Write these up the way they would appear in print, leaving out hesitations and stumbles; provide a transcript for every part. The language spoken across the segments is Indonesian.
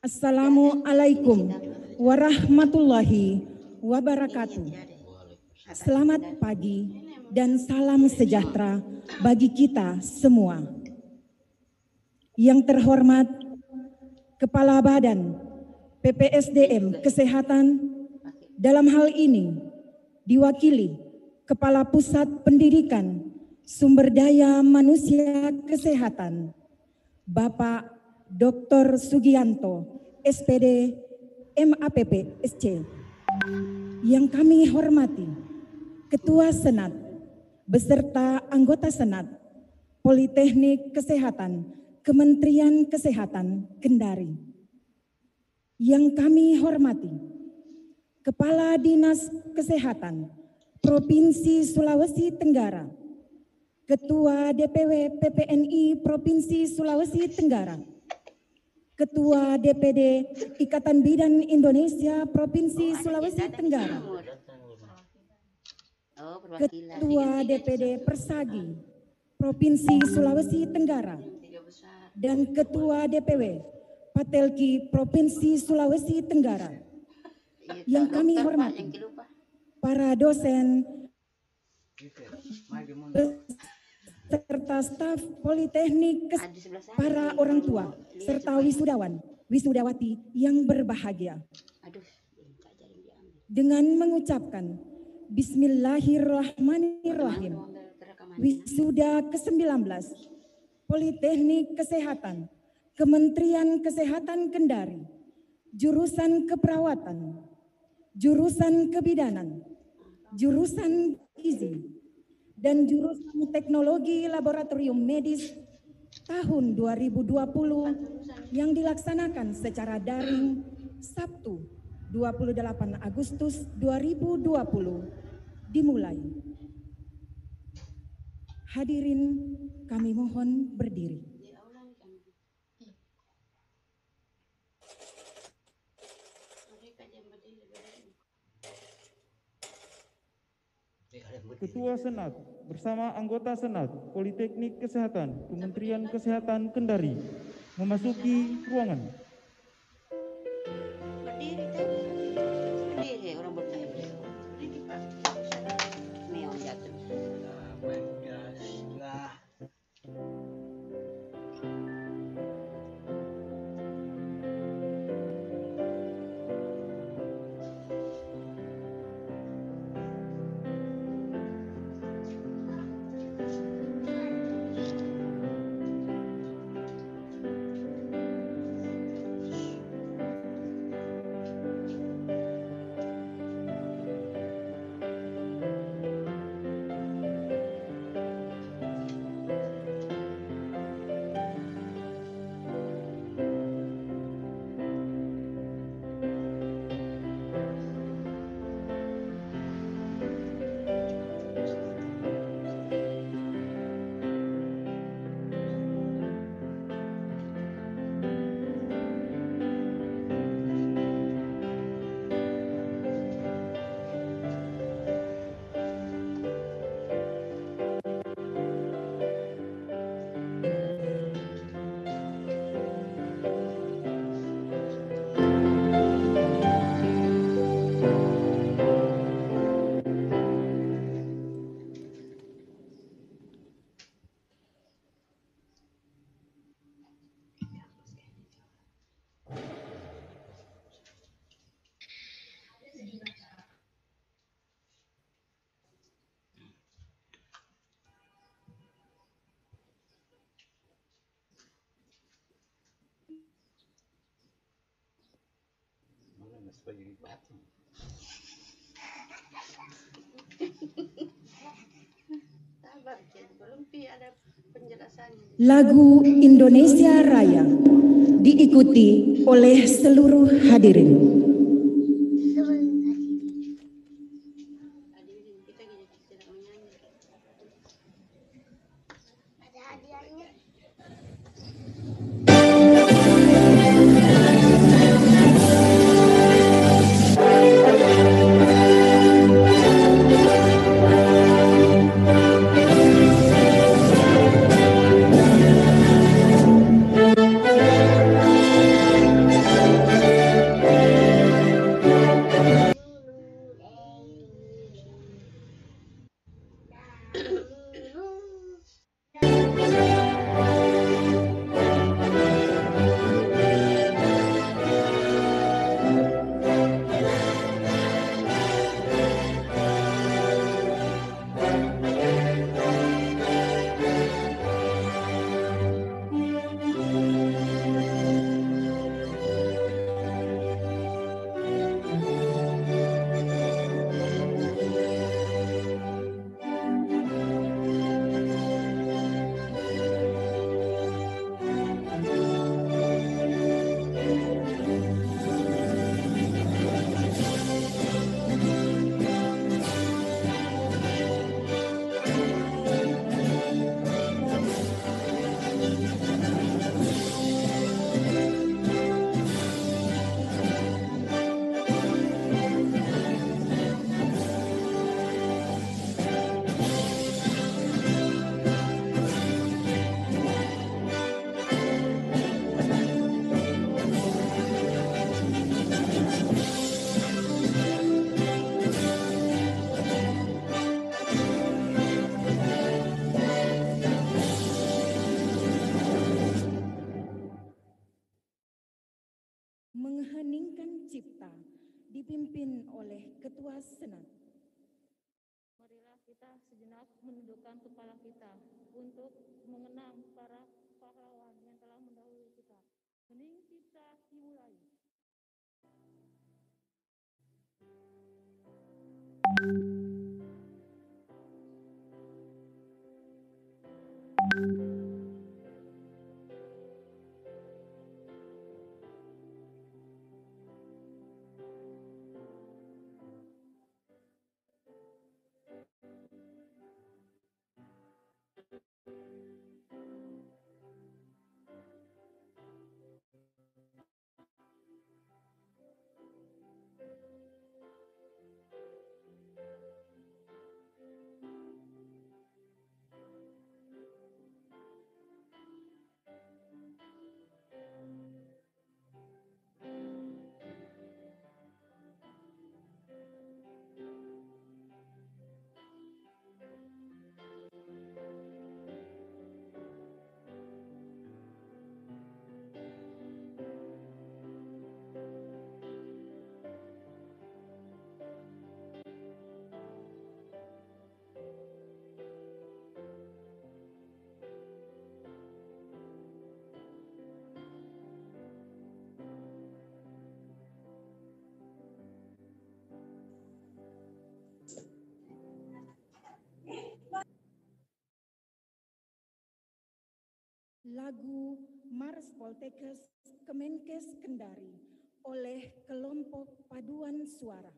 Assalamualaikum warahmatullahi wabarakatuh. Selamat pagi dan salam sejahtera bagi kita semua. Yang terhormat Kepala Badan PPSDM Kesehatan, dalam hal ini diwakili Kepala Pusat Pendidikan Sumber Daya Manusia Kesehatan, Bapak Dr. Sugianto, SPD, MAPP, SC. Yang kami hormati Ketua Senat beserta anggota Senat Politeknik Kesehatan Kementerian Kesehatan Kendari. Yang kami hormati Kepala Dinas Kesehatan Provinsi Sulawesi Tenggara, Ketua DPW PPNI Provinsi Sulawesi Tenggara, Ketua DPD Ikatan Bidan Indonesia Provinsi Sulawesi Tenggara, Ketua DPD Persagi Provinsi Sulawesi Tenggara, dan Ketua DPW Patelki Provinsi Sulawesi Tenggara. Yang kami hormati para dosen serta staf Politeknik, para orang tua, serta wisudawan, wisudawati yang berbahagia. Dengan mengucapkan Bismillahirrahmanirrahim, wisuda ke-19 Politeknik Kesehatan Kementerian Kesehatan Kendari, jurusan keperawatan, jurusan kebidanan, jurusan gizi, dan jurusan teknologi laboratorium medis tahun 2020 yang dilaksanakan secara daring Sabtu 28 Agustus 2020 dimulai. Hadirin, kami mohon berdiri. Ketua Senat bersama anggota Senat Politeknik Kesehatan Kementerian Kesehatan Kendari memasuki ruangan. Lagu Indonesia Raya diikuti oleh seluruh hadirin. Heningkan Cipta dipimpin oleh Ketua Senat. Marilah kita sejenak menundukkan kepala kita untuk mengenang para pahlawan yang telah mendahului kita. Hening Cipta dimulai. Lagu Mars Poltekkes Kemenkes Kendari oleh kelompok paduan suara.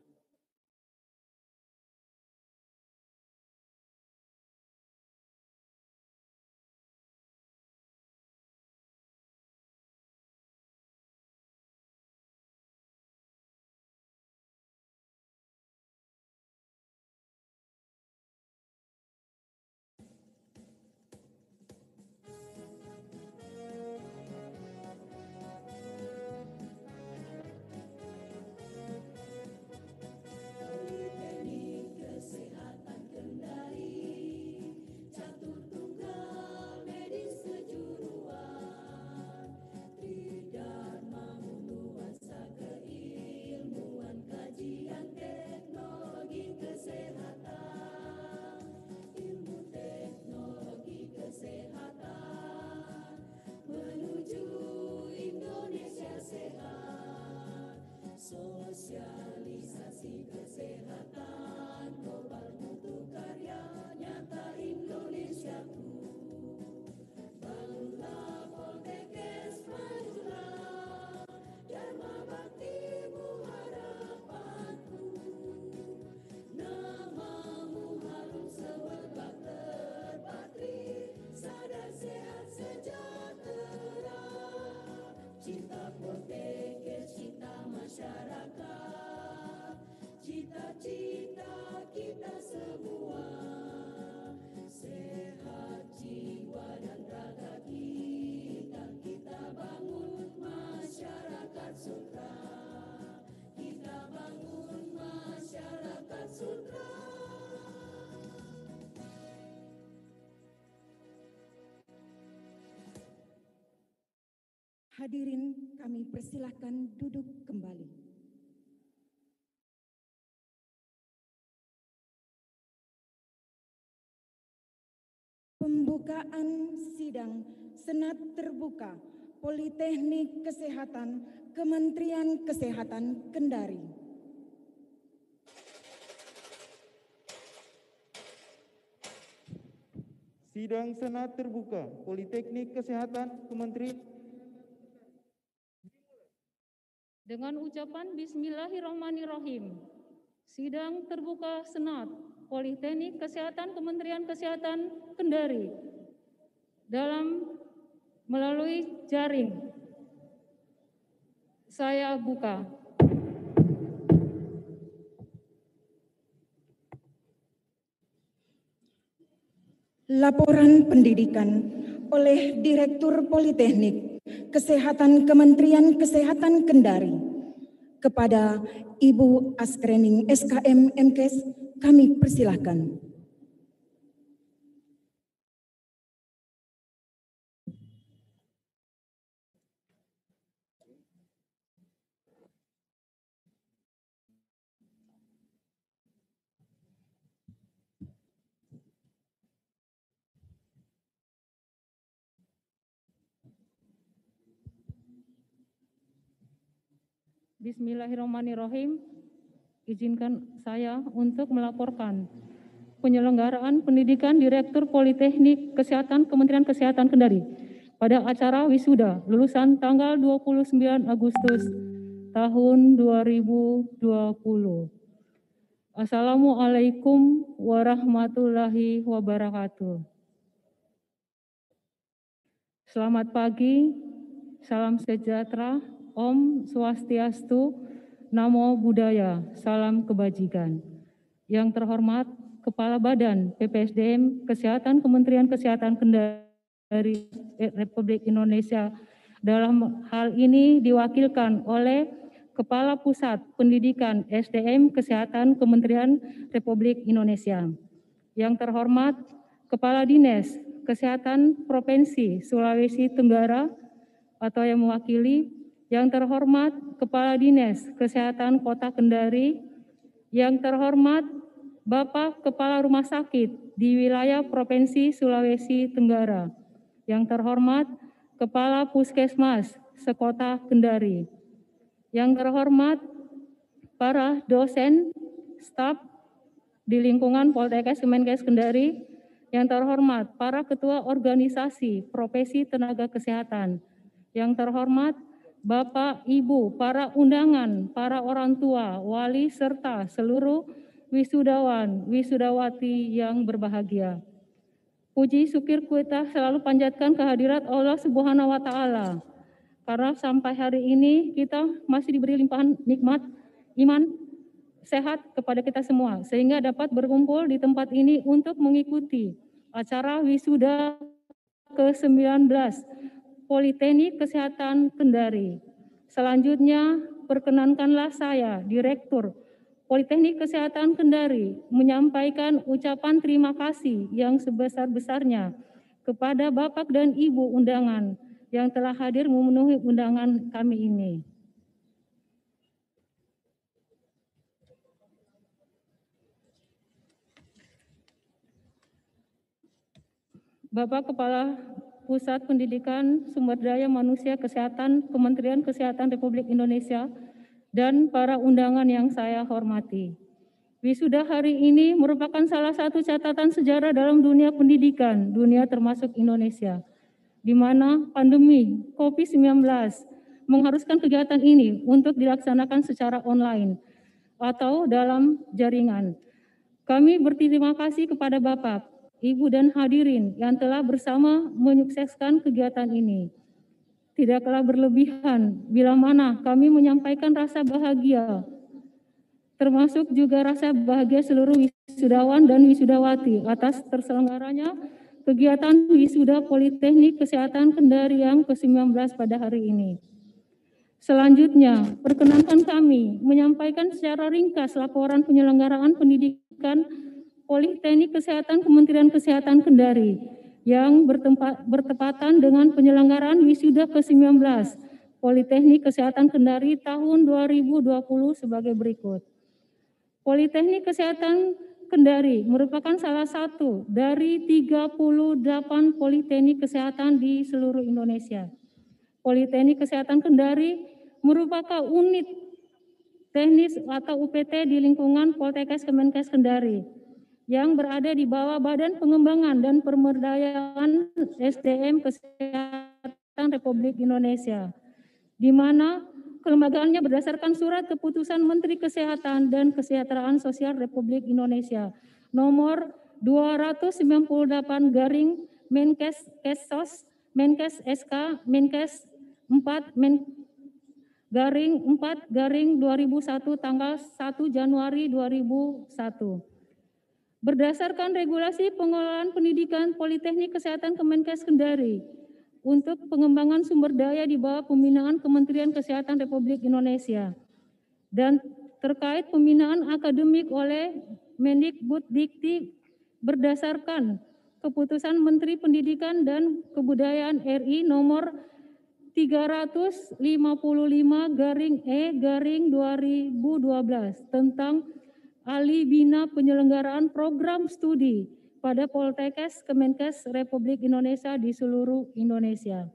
Sosialisasi kesehatan global mutu karya nyata Indonesiaku. Bangunlah Poltekkes, majulah Dharma baktimu harapanku. Namamu harum semerbak terpatri, sadar sehat sejahtera. Cinta Poltekkes, cinta masyarakat, cita-cita kita semua. Sehat jiwa dan raga kita, kita bangun masyarakat sutra. Kita bangun masyarakat sutra. Hadirin, kami persilahkan duduk kembali. Pembukaan sidang Senat Terbuka Politeknik Kesehatan Kementerian Kesehatan Kendari. Sidang Senat Terbuka Politeknik Kesehatan Kementerian Dengan ucapan Bismillahirrahmanirrahim, sidang terbuka Senat Politeknik Kesehatan Kementerian Kesehatan Kendari melalui jaring saya buka. Laporan pendidikan oleh Direktur Politeknik Kesehatan Kementerian Kesehatan Kendari kepada Ibu Askrening SKM MKes, kami persilahkan. Bismillahirrahmanirrahim. Izinkan saya untuk melaporkan penyelenggaraan pendidikan Direktur Politeknik Kesehatan Kementerian Kesehatan Kendari pada acara wisuda lulusan tanggal 29 Agustus tahun 2020. Assalamualaikum warahmatullahi wabarakatuh. Selamat pagi, salam sejahtera, Om Swastiastu, Namo Buddhaya, salam kebajikan. Yang terhormat Kepala Badan PPSDM Kesehatan Kementerian Kesehatan Kendari Republik Indonesia, dalam hal ini diwakilkan oleh Kepala Pusat Pendidikan SDM Kesehatan Kementerian Republik Indonesia. Yang terhormat Kepala Dinas Kesehatan Provinsi Sulawesi Tenggara atau yang mewakili, yang terhormat Kepala Dinas Kesehatan Kota Kendari, yang terhormat Bapak Kepala Rumah Sakit di wilayah Provinsi Sulawesi Tenggara, yang terhormat Kepala Puskesmas Sekota Kendari, yang terhormat para dosen, staf di lingkungan Poltekkes Kemenkes Kendari, yang terhormat para ketua organisasi profesi tenaga kesehatan, yang terhormat Bapak, Ibu, para undangan, para orang tua, wali, serta seluruh wisudawan, wisudawati yang berbahagia. Puji syukur kita selalu panjatkan kehadirat Allah Subhanahu wa Ta'ala. Karena sampai hari ini kita masih diberi limpahan nikmat iman sehat kepada kita semua, sehingga dapat berkumpul di tempat ini untuk mengikuti acara wisuda ke-19 Politeknik Kesehatan Kendari. Selanjutnya, perkenankanlah saya, Direktur Politeknik Kesehatan Kendari, menyampaikan ucapan terima kasih yang sebesar-besarnya kepada Bapak dan Ibu undangan yang telah hadir memenuhi undangan kami ini. Bapak Kepala Pusat Pendidikan Sumber Daya Manusia Kesehatan Kementerian Kesehatan Republik Indonesia dan para undangan yang saya hormati. Wisuda hari ini merupakan salah satu catatan sejarah dalam dunia pendidikan, dunia termasuk Indonesia, di mana pandemi COVID-19 mengharuskan kegiatan ini untuk dilaksanakan secara online atau dalam jaringan. Kami berterima kasih kepada Bapak, Ibu dan hadirin yang telah bersama menyukseskan kegiatan ini. Tidaklah berlebihan bila mana kami menyampaikan rasa bahagia, termasuk juga rasa bahagia seluruh wisudawan dan wisudawati atas terselenggaranya kegiatan wisuda Politeknik Kesehatan Kendari yang ke-19 pada hari ini. Selanjutnya, perkenankan kami menyampaikan secara ringkas laporan penyelenggaraan pendidikan Politeknik Kesehatan Kementerian Kesehatan Kendari yang bertepatan dengan penyelenggaraan wisuda ke-19 Politeknik Kesehatan Kendari tahun 2020 sebagai berikut. Politeknik Kesehatan Kendari merupakan salah satu dari 38 politeknik kesehatan di seluruh Indonesia. Politeknik Kesehatan Kendari merupakan unit teknis atau UPT di lingkungan Poltekkes Kemenkes Kendari yang berada di bawah Badan Pengembangan dan Pemberdayaan SDM Kesehatan Republik Indonesia, di mana kelembagaannya berdasarkan surat keputusan Menteri Kesehatan dan Kesejahteraan Sosial Republik Indonesia nomor 298 garing Menkes Kesos Menkes SK Menkes 4 garing 4 garing 2001 tanggal 1 Januari 2001. Berdasarkan regulasi pengelolaan pendidikan Politeknik Kesehatan Kemenkes Kendari untuk pengembangan sumber daya di bawah pembinaan Kementerian Kesehatan Republik Indonesia dan terkait pembinaan akademik oleh Mendikbuddikti berdasarkan keputusan Menteri Pendidikan dan Kebudayaan RI nomor 355 garing E garing 2012 tentang alih bina penyelenggaraan program studi pada Poltekkes Kemenkes Republik Indonesia di seluruh Indonesia.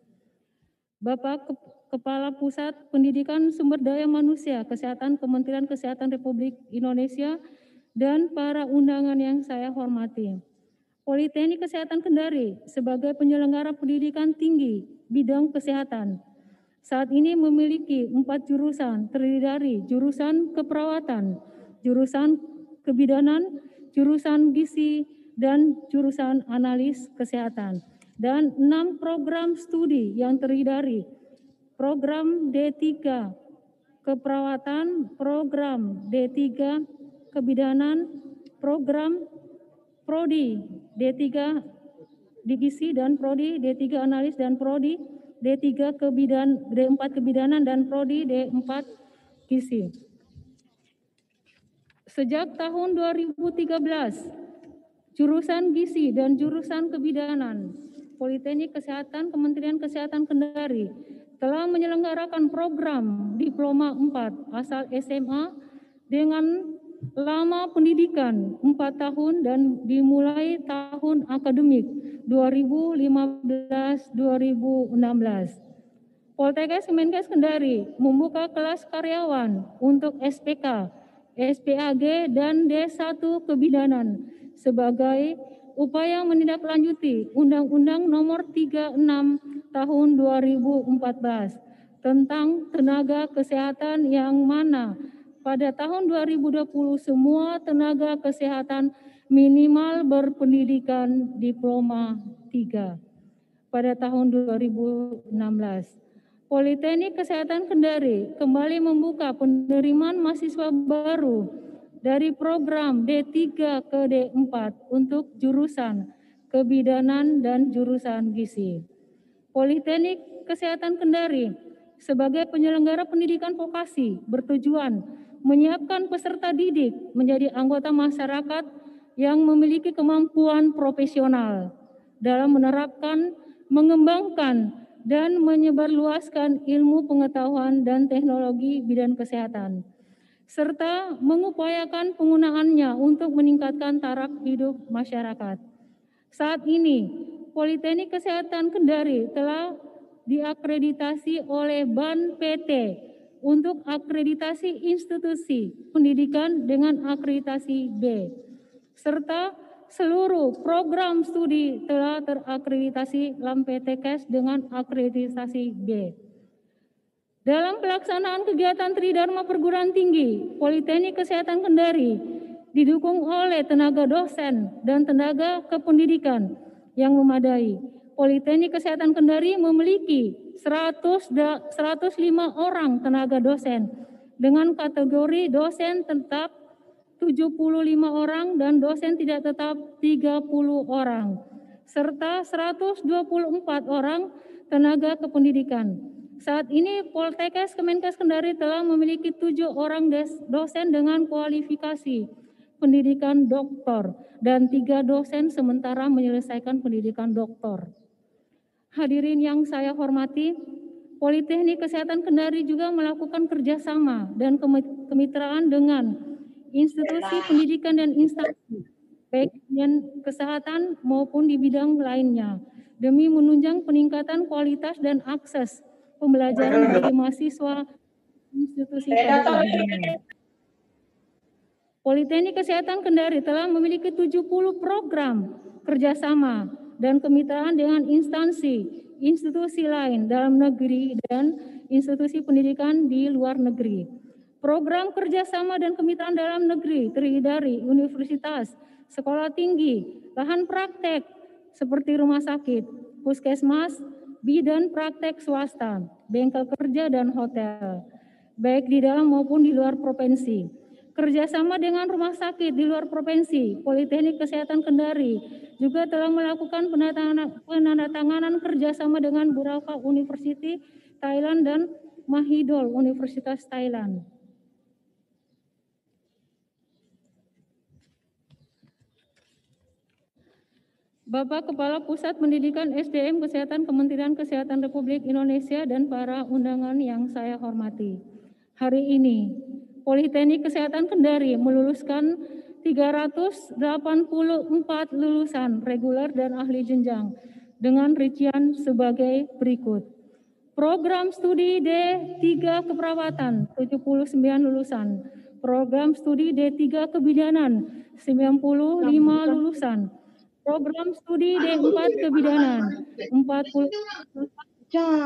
Bapak Kepala Pusat Pendidikan Sumber Daya Manusia Kesehatan Kementerian Kesehatan Republik Indonesia dan para undangan yang saya hormati. Politeknik Kesehatan Kendari sebagai penyelenggara pendidikan tinggi bidang kesehatan saat ini memiliki 4 jurusan terdiri dari jurusan keperawatan, jurusan kebidanan, jurusan gizi, dan jurusan analis kesehatan. Dan 6 program studi yang terdiri dari program D3 keperawatan, program D3 kebidanan, program Prodi D3 di gizi dan Prodi D3 analis dan Prodi D4 kebidanan dan Prodi D4 gizi. Sejak tahun 2013, jurusan gizi dan jurusan kebidanan Politeknik Kesehatan Kementerian Kesehatan Kendari telah menyelenggarakan program Diploma 4 asal SMA dengan lama pendidikan 4 tahun dan dimulai tahun akademik 2015-2016. Poltekkes Kemenkes Kendari membuka kelas karyawan untuk SPK, SPAG, dan D1 Kebidanan sebagai upaya menindaklanjuti Undang-Undang Nomor 36 Tahun 2014 tentang tenaga kesehatan yang mana pada tahun 2020 semua tenaga kesehatan minimal berpendidikan Diploma 3. Pada tahun 2016, Politeknik Kesehatan Kendari kembali membuka penerimaan mahasiswa baru dari program D3 ke D4 untuk jurusan kebidanan dan jurusan gizi. Politeknik Kesehatan Kendari sebagai penyelenggara pendidikan vokasi bertujuan menyiapkan peserta didik menjadi anggota masyarakat yang memiliki kemampuan profesional dalam menerapkan, mengembangkan, dan menyebarluaskan ilmu pengetahuan dan teknologi bidang kesehatan, serta mengupayakan penggunaannya untuk meningkatkan taraf hidup masyarakat. Saat ini, Politeknik Kesehatan Kendari telah diakreditasi oleh BAN PT untuk akreditasi institusi pendidikan dengan akreditasi B, serta seluruh program studi telah terakreditasi LAMPTKes dengan akreditasi B. Dalam pelaksanaan kegiatan Tridharma Perguruan Tinggi, Politeknik Kesehatan Kendari didukung oleh tenaga dosen dan tenaga kependidikan yang memadai. Politeknik Kesehatan Kendari memiliki 105 orang tenaga dosen dengan kategori dosen tetap 75 orang dan dosen tidak tetap 30 orang, serta 124 orang tenaga kependidikan. Saat ini Poltekkes Kemenkes Kendari telah memiliki 7 orang dosen dengan kualifikasi pendidikan doktor dan 3 dosen sementara menyelesaikan pendidikan doktor. Hadirin yang saya hormati, Politeknik Kesehatan Kendari juga melakukan kerjasama dan kemitraan dengan institusi pendidikan dan instansi, baik di kesehatan maupun di bidang lainnya, demi menunjang peningkatan kualitas dan akses pembelajaran bagi mahasiswa institusi pada umumnya. Politeknik Kesehatan Kendari telah memiliki 70 program kerjasama dan kemitraan dengan instansi, institusi lain dalam negeri dan institusi pendidikan di luar negeri. Program kerjasama dan kemitraan dalam negeri terdiri dari universitas, sekolah tinggi, lahan praktek seperti rumah sakit, puskesmas, bidan praktek swasta, bengkel kerja dan hotel, baik di dalam maupun di luar provinsi. Kerjasama dengan rumah sakit di luar provinsi, Politeknik Kesehatan Kendari juga telah melakukan penandatanganan kerjasama dengan Burapha University Thailand dan Mahidol Universitas Thailand. Bapak Kepala Pusat Pendidikan SDM Kesehatan Kementerian Kesehatan Republik Indonesia dan para undangan yang saya hormati. Hari ini, Politeknik Kesehatan Kendari meluluskan 384 lulusan reguler dan ahli jenjang dengan rincian sebagai berikut. Program studi D3 keperawatan 79 lulusan. Program studi D3 kebidanan 95 lulusan. Program studi D4 kebidanan 40.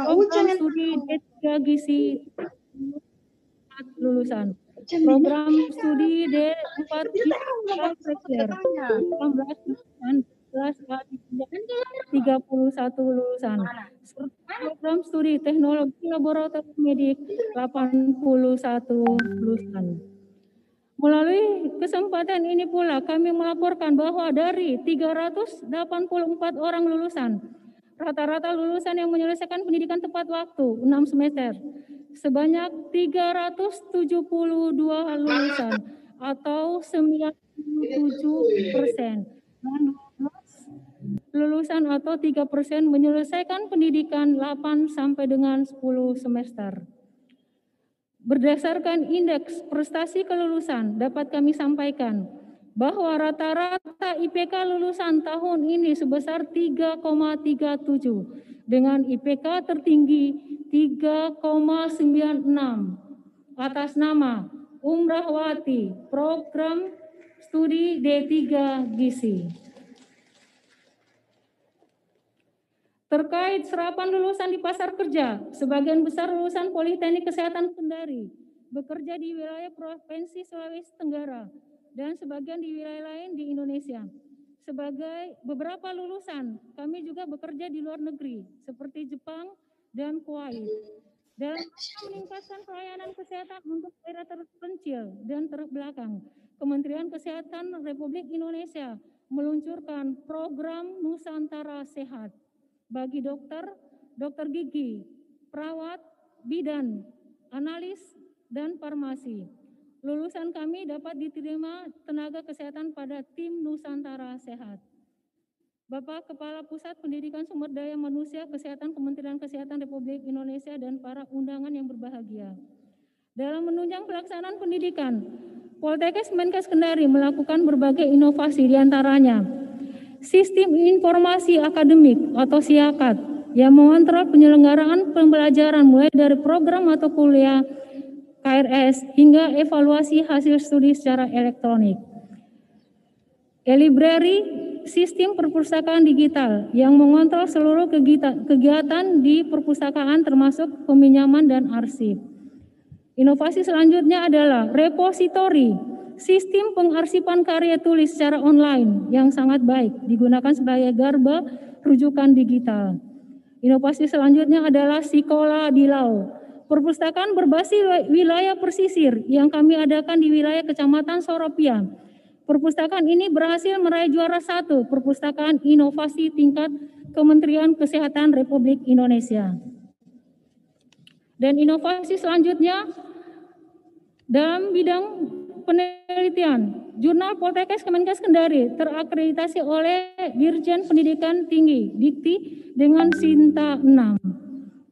Program studi D3 gizi 4 lulusan. Program studi D4 gizi 18 lulusan. 31 lulusan. Program studi teknologi laboratorium medik 81 lulusan. Melalui kesempatan ini pula kami melaporkan bahwa dari 384 orang lulusan, rata-rata lulusan yang menyelesaikan pendidikan tepat waktu 6 semester, sebanyak 372 lulusan atau 97%. Dan lulusan atau 3% menyelesaikan pendidikan 8 sampai dengan 10 semester. Berdasarkan indeks prestasi kelulusan dapat kami sampaikan bahwa rata-rata IPK lulusan tahun ini sebesar 3,37 dengan IPK tertinggi 3,96 atas nama Umrahwati, program studi D3 Gizi. Terkait serapan lulusan di pasar kerja, sebagian besar lulusan Politeknik Kesehatan Kendari bekerja di wilayah Provinsi Sulawesi Tenggara dan sebagian di wilayah lain di Indonesia. Sebagai beberapa lulusan, kami juga bekerja di luar negeri seperti Jepang dan Kuwait. Dalam rangka meningkatkan pelayanan kesehatan untuk daerah terpencil dan terbelakang, Kementerian Kesehatan Republik Indonesia meluncurkan program Nusantara Sehat bagi dokter, dokter gigi, perawat, bidan, analis, dan farmasi. Lulusan kami dapat diterima tenaga kesehatan pada tim Nusantara Sehat. Bapak Kepala Pusat Pendidikan Sumber Daya Manusia Kesehatan Kementerian Kesehatan Republik Indonesia dan para undangan yang berbahagia. Dalam menunjang pelaksanaan pendidikan, Poltekkes Kemenkes Kendari melakukan berbagai inovasi diantaranya Sistem Informasi Akademik atau SIAKAD yang mengontrol penyelenggaraan pembelajaran mulai dari program atau kuliah KRS hingga evaluasi hasil studi secara elektronik. E-Library, sistem perpustakaan digital yang mengontrol seluruh kegiatan di perpustakaan termasuk peminjaman dan arsip. Inovasi selanjutnya adalah repositori, sistem pengarsipan karya tulis secara online yang sangat baik digunakan sebagai garba rujukan digital. Inovasi selanjutnya adalah Sekolah di Lau, perpustakaan berbasis wilayah pesisir yang kami adakan di wilayah Kecamatan Soropia. Perpustakaan ini berhasil meraih juara 1 perpustakaan inovasi tingkat Kementerian Kesehatan Republik Indonesia. Dan inovasi selanjutnya dalam bidang penelitian, Jurnal Poltekkes Kemenkes Kendari terakreditasi oleh Dirjen Pendidikan Tinggi Dikti dengan Sinta 6.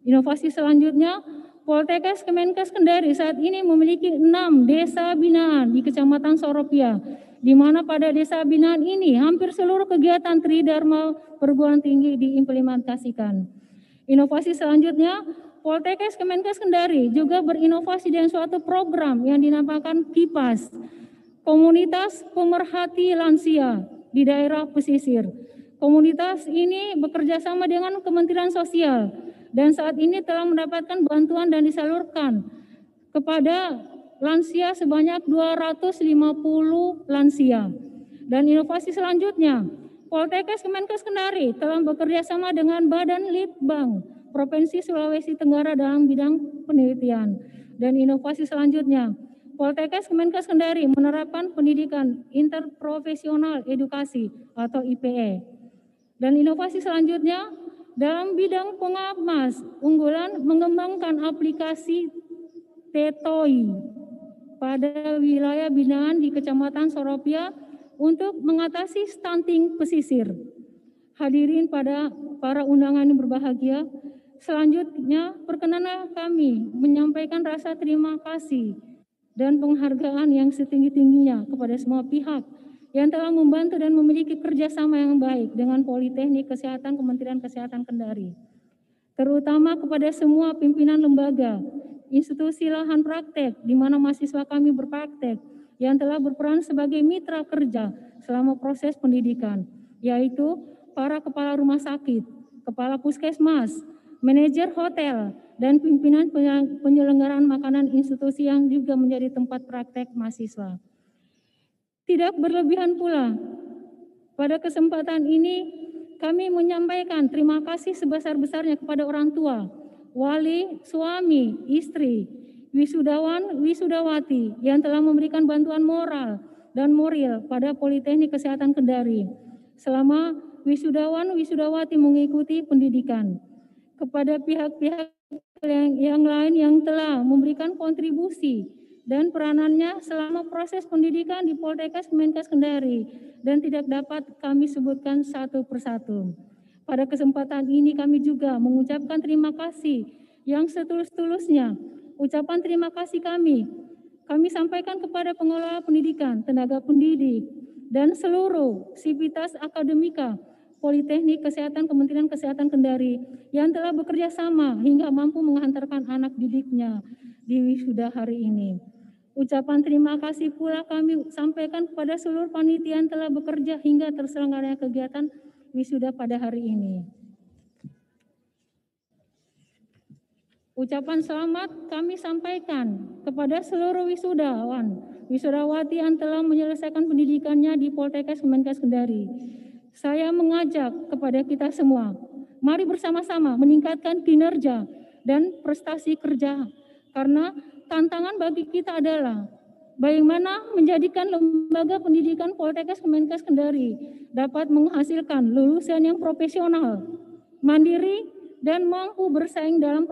Inovasi selanjutnya, Poltekkes Kemenkes Kendari saat ini memiliki 6 desa binaan di Kecamatan Soropia, di mana pada desa binaan ini hampir seluruh kegiatan Tridharma perguruan tinggi diimplementasikan. Inovasi selanjutnya, Poltekkes Kemenkes Kendari juga berinovasi dengan suatu program yang dinamakan KIPAS, Komunitas Pemerhati Lansia di daerah pesisir. Komunitas ini bekerja sama dengan Kementerian Sosial dan saat ini telah mendapatkan bantuan dan disalurkan kepada lansia sebanyak 250 lansia. Dan inovasi selanjutnya, Poltekkes Kemenkes Kendari telah bekerja sama dengan Badan Litbang Provinsi Sulawesi Tenggara dalam bidang penelitian. Dan inovasi selanjutnya, Poltekkes Kemenkes Kendari menerapkan pendidikan interprofesional edukasi atau IPE. Dan inovasi selanjutnya, dalam bidang pengawas unggulan mengembangkan aplikasi TETOI pada wilayah binaan di Kecamatan Soropia untuk mengatasi stunting pesisir. Hadirin pada para undangan yang berbahagia, selanjutnya perkenanlah kami menyampaikan rasa terima kasih dan penghargaan yang setinggi-tingginya kepada semua pihak yang telah membantu dan memiliki kerjasama yang baik dengan Politeknik Kesehatan Kementerian Kesehatan Kendari. terutama kepada semua pimpinan lembaga, institusi lahan praktek di mana mahasiswa kami berpraktek yang telah berperan sebagai mitra kerja selama proses pendidikan, yaitu para kepala rumah sakit, kepala puskesmas, manajer hotel, dan pimpinan penyelenggaraan makanan institusi yang juga menjadi tempat praktek mahasiswa. Tidak berlebihan pula, pada kesempatan ini kami menyampaikan terima kasih sebesar-besarnya kepada orang tua, wali, suami, istri, wisudawan, wisudawati yang telah memberikan bantuan moral dan moral pada Politeknik Kesehatan Kendari selama wisudawan, wisudawati mengikuti pendidikan. Kepada pihak-pihak yang lain yang telah memberikan kontribusi dan peranannya selama proses pendidikan di Poltekkes Kemenkes Kendari dan tidak dapat kami sebutkan satu persatu. Pada kesempatan ini kami juga mengucapkan terima kasih yang setulus-tulusnya. Ucapan terima kasih kami sampaikan kepada pengelola pendidikan, tenaga pendidik, dan seluruh sivitas akademika Politeknik Kesehatan Kementerian Kesehatan Kendari yang telah bekerja sama hingga mampu menghantarkan anak didiknya di wisuda hari ini. Ucapan terima kasih pula kami sampaikan kepada seluruh panitia yang telah bekerja hingga terselenggaranya kegiatan wisuda pada hari ini. Ucapan selamat kami sampaikan kepada seluruh wisudawan, wisudawati yang telah menyelesaikan pendidikannya di Poltekkes Kemenkes Kendari. Saya mengajak kepada kita semua, mari bersama-sama meningkatkan kinerja dan prestasi kerja, karena tantangan bagi kita adalah bagaimana menjadikan lembaga pendidikan Poltekkes Kemenkes Kendari dapat menghasilkan lulusan yang profesional, mandiri, dan mampu bersaing dalam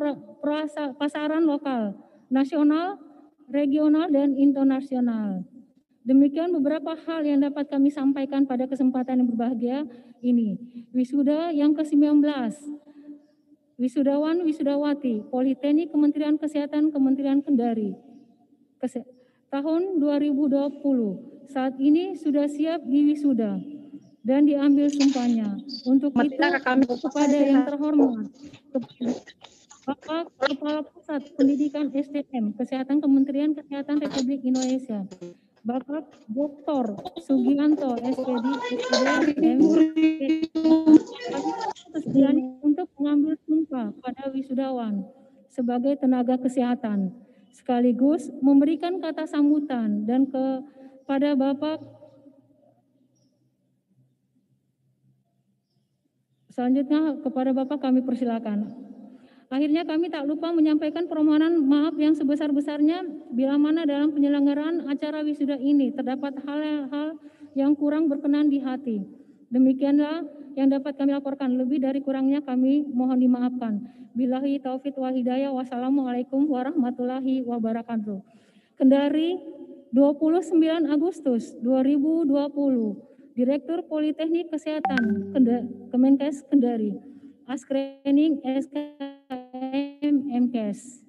pasaran lokal, nasional, regional, dan internasional. Demikian beberapa hal yang dapat kami sampaikan pada kesempatan yang berbahagia ini. Wisuda yang ke-19, wisudawan, wisudawati, Politeknik Kementerian Kesehatan Kementerian Kendari, tahun 2020, saat ini sudah siap diwisuda dan diambil sumpahnya. Untuk itu, kepada yang terhormat, Bapak Kepala Pusat Pendidikan SDM Kesehatan Kementerian Kesehatan Republik Indonesia, Bapak Dr. Sugianto, SPD, untuk mengambil sumpah pada wisudawan sebagai tenaga kesehatan, sekaligus memberikan kata sambutan dan kepada Bapak. Selanjutnya kepada Bapak kami persilakan. Akhirnya kami tak lupa menyampaikan permohonan maaf yang sebesar-besarnya bila mana dalam penyelenggaraan acara wisuda ini terdapat hal-hal yang kurang berkenan di hati. Demikianlah yang dapat kami laporkan, lebih dari kurangnya kami mohon dimaafkan. Billahi taufiq wal hidayah. Wassalamualaikum warahmatullahi wabarakatuh. Kendari, 29 Agustus 2020. Direktur Politeknik Kesehatan Kemenkes Kendari. Askrening SKM MKes.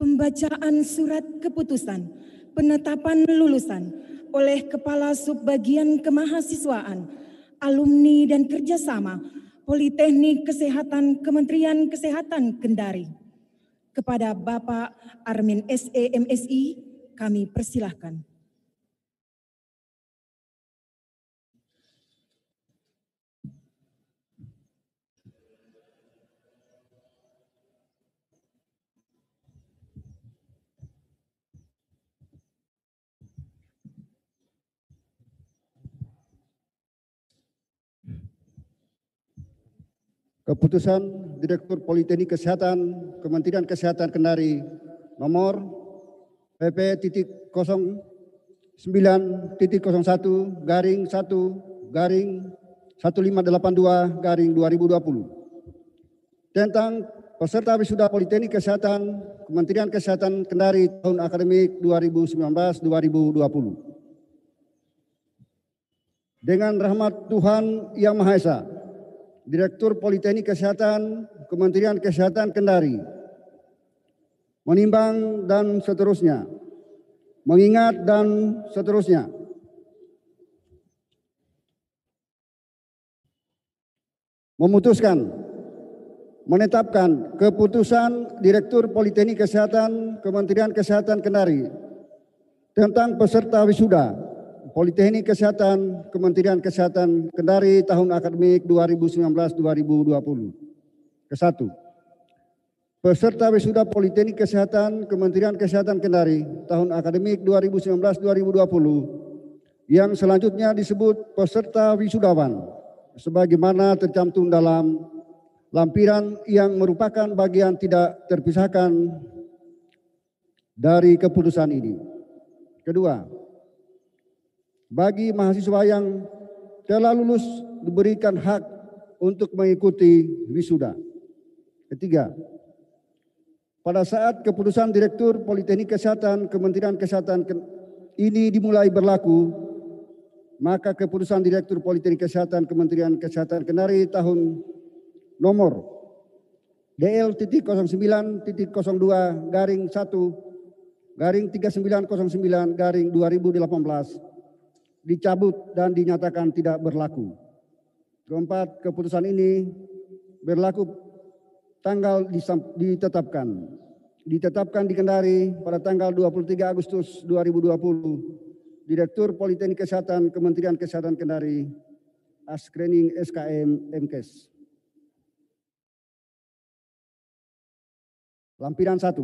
Pembacaan surat keputusan penetapan lulusan oleh Kepala Subbagian Kemahasiswaan, Alumni dan Kerjasama Politeknik Kesehatan Kementerian Kesehatan Kendari. Kepada Bapak Armin SE MSI, kami persilahkan. Keputusan Direktur Politeknik Kesehatan Kementerian Kesehatan Kendari nomor PP.09.01/1582/2020 tentang peserta wisuda Politeknik Kesehatan Kementerian Kesehatan Kendari tahun akademik 2019-2020. Dengan rahmat Tuhan Yang Maha Esa, Direktur Politeknik Kesehatan Kementerian Kesehatan Kendari menimbang dan seterusnya, mengingat dan seterusnya, memutuskan, menetapkan keputusan Direktur Politeknik Kesehatan Kementerian Kesehatan Kendari tentang peserta wisuda Politeknik Kesehatan Kementerian Kesehatan Kendari tahun akademik 2019-2020. Ke-1. Peserta wisuda Politeknik Kesehatan Kementerian Kesehatan Kendari tahun akademik 2019-2020 yang selanjutnya disebut peserta wisudawan sebagaimana tercantum dalam lampiran yang merupakan bagian tidak terpisahkan dari keputusan ini. Kedua, bagi mahasiswa yang telah lulus diberikan hak untuk mengikuti wisuda. Ketiga, pada saat keputusan Direktur Politeknik Kesehatan Kementerian Kesehatan ini dimulai berlaku, maka keputusan Direktur Politeknik Kesehatan Kementerian Kesehatan Kendari tahun nomor DL.09-1/3909/2018 dicabut dan dinyatakan tidak berlaku. Keempat, keputusan ini berlaku tanggal ditetapkan di Kendari pada tanggal 23 Agustus 2020. Direktur Politeknik Kesehatan Kementerian Kesehatan Kendari, Askrening SKM MKes. Lampiran 1.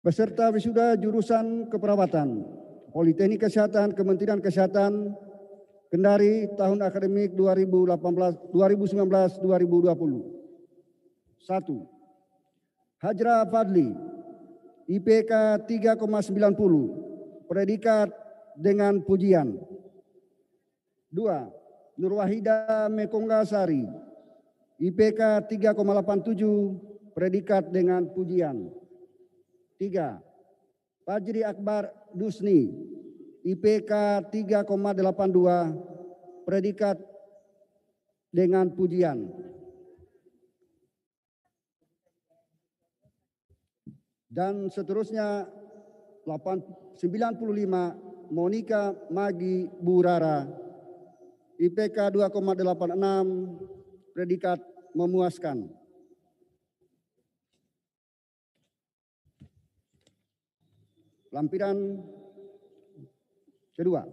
Peserta wisuda jurusan keperawatan Politeknik Kesehatan Kementerian Kesehatan Kendari tahun akademik 2019-2020. 1. Hajra Fadli, IPK 3,90, predikat dengan pujian. 2. Nurwahida Mekonggasari, IPK 3,87, predikat dengan pujian. 3. Fajri Akbar Dusni, IPK 3,82, predikat dengan pujian. Dan seterusnya 95 Monica Magi Burara, IPK 2,86, predikat memuaskan. Lampiran kedua.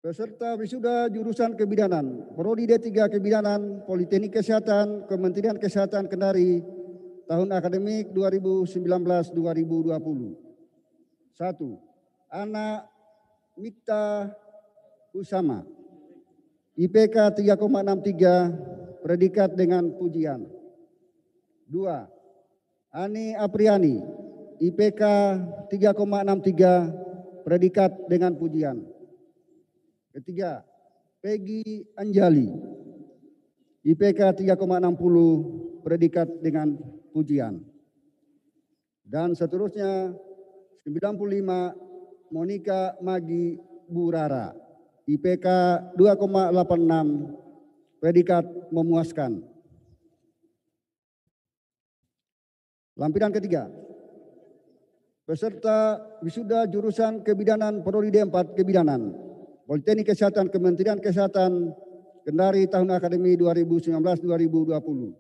Peserta wisuda jurusan kebidanan, Prodi D3 Kebidanan, Politeknik Kesehatan, Kementerian Kesehatan Kendari, tahun akademik 2019-2020. 1. Ana Mikta Usama, IPK 3,63, predikat dengan pujian. 2. Ani Apriani, IPK 3,63, predikat dengan pujian. Ketiga, Peggy Anjali, IPK 3,60, predikat dengan pujian. Dan seterusnya 95 Monica Magi Burara, IPK 2,86, predikat memuaskan. Lampiran ketiga, peserta wisuda jurusan kebidanan Prodi D4 Kebidanan, Politeknik Kesehatan Kementerian Kesehatan Kendari tahun akademi 2019-2020.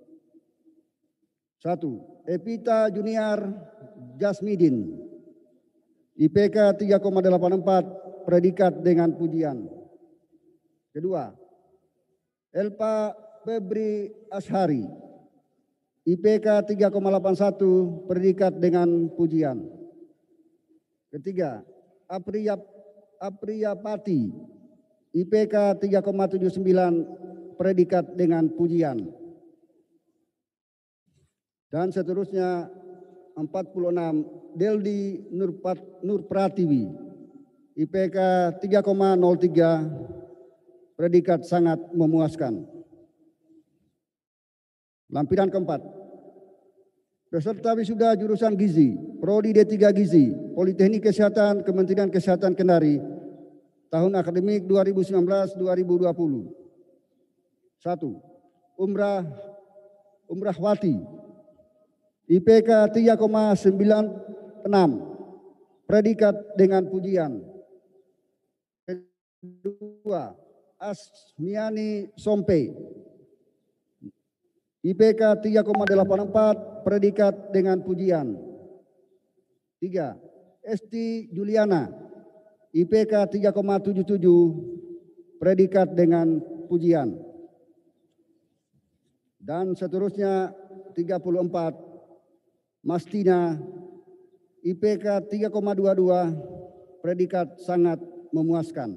1. Epita Junior Jasmidin, IPK 3,84, predikat dengan pujian. Kedua, Elpa Febri Ashari, IPK 3,81, predikat dengan pujian. Ketiga, Apriyapati, IPK 3,79, predikat dengan pujian. Dan seterusnya 46, Deldi Nurpratiwi, IPK 3,03, predikat sangat memuaskan. Lampiran keempat, peserta wisuda jurusan Gizi, Prodi D3 Gizi, Politeknik Kesehatan, Kementerian Kesehatan Kendari, tahun akademik 2019-2020. 1. Umrahwati, IPK 3,96, predikat dengan pujian. Kedua, Asmiani Sompe, IPK 3,84, predikat dengan pujian. 3. Esti Juliana, IPK 3,77, predikat dengan pujian. Dan seterusnya 34, Mastina, IPK 3,22, predikat sangat memuaskan.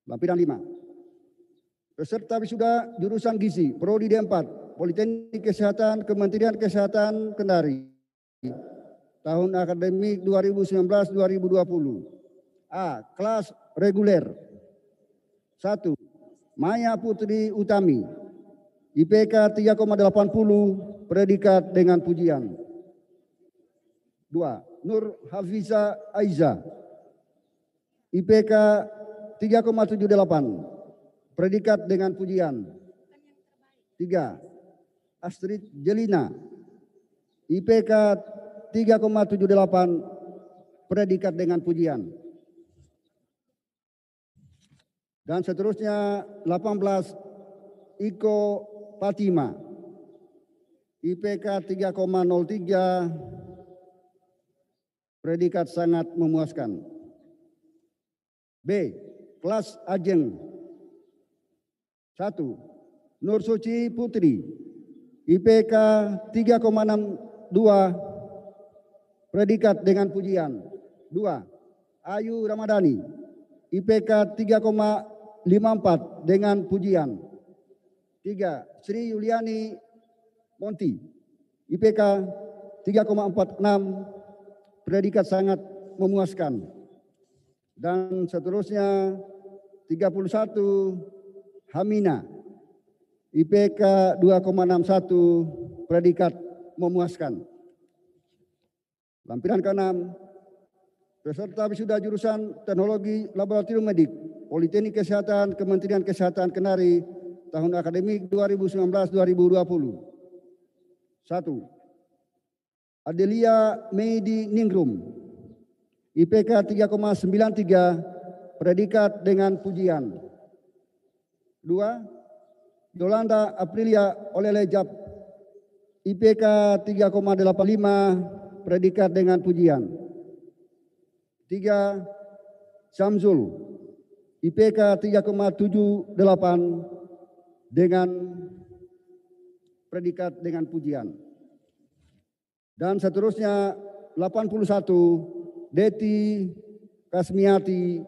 Lampiran 5. Peserta wisuda jurusan Gizi, Prodi D4, Politeknik Kesehatan, Kementerian Kesehatan Kendari, tahun akademik 2019-2020. A. Kelas reguler. 1. Maya Putri Utami, IPK 3,80, predikat dengan pujian. 2. Nur Hafiza Aiza, IPK 3,78, predikat dengan pujian. 3. Astrid Jelina, IPK 3,78, predikat dengan pujian. Dan seterusnya 18, Iko Fatima, IPK 3,03, predikat sangat memuaskan. B. Kelas Ajeng. 1. Nur Suci Putri, IPK 3,62, predikat dengan pujian. 2. Ayu Ramadhani, IPK 3,54 dengan pujian. 3. Sri Yuliani Monti, IPK 3,46, predikat sangat memuaskan. Dan seterusnya 31, Hamina, IPK 2,61, predikat memuaskan. Lampiran ke-6, peserta wisuda jurusan Teknologi Laboratorium Medik, Politeknik Kesehatan, Kementerian Kesehatan Kendari, tahun akademik 2019-2020. 1. Adelia Meidi Ningrum, IPK 3,93, predikat dengan pujian. 2. Yolanda Aprilia Olelejap, IPK 3,85, predikat dengan pujian. 3. Samsul, IPK 3,78 dengan predikat dengan pujian. Dan seterusnya 81, Deti Kasmiati,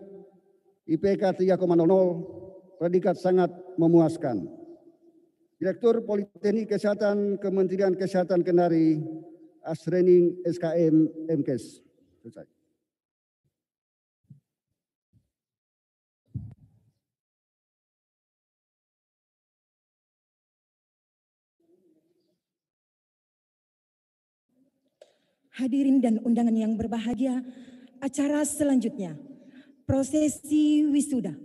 IPK 3,00, predikat sangat memuaskan. Direktur Politeknik Kesehatan Kementerian Kesehatan Kendari, Asrening SKM MKes. Selesai. Hadirin dan undangan yang berbahagia, acara selanjutnya, prosesi wisuda.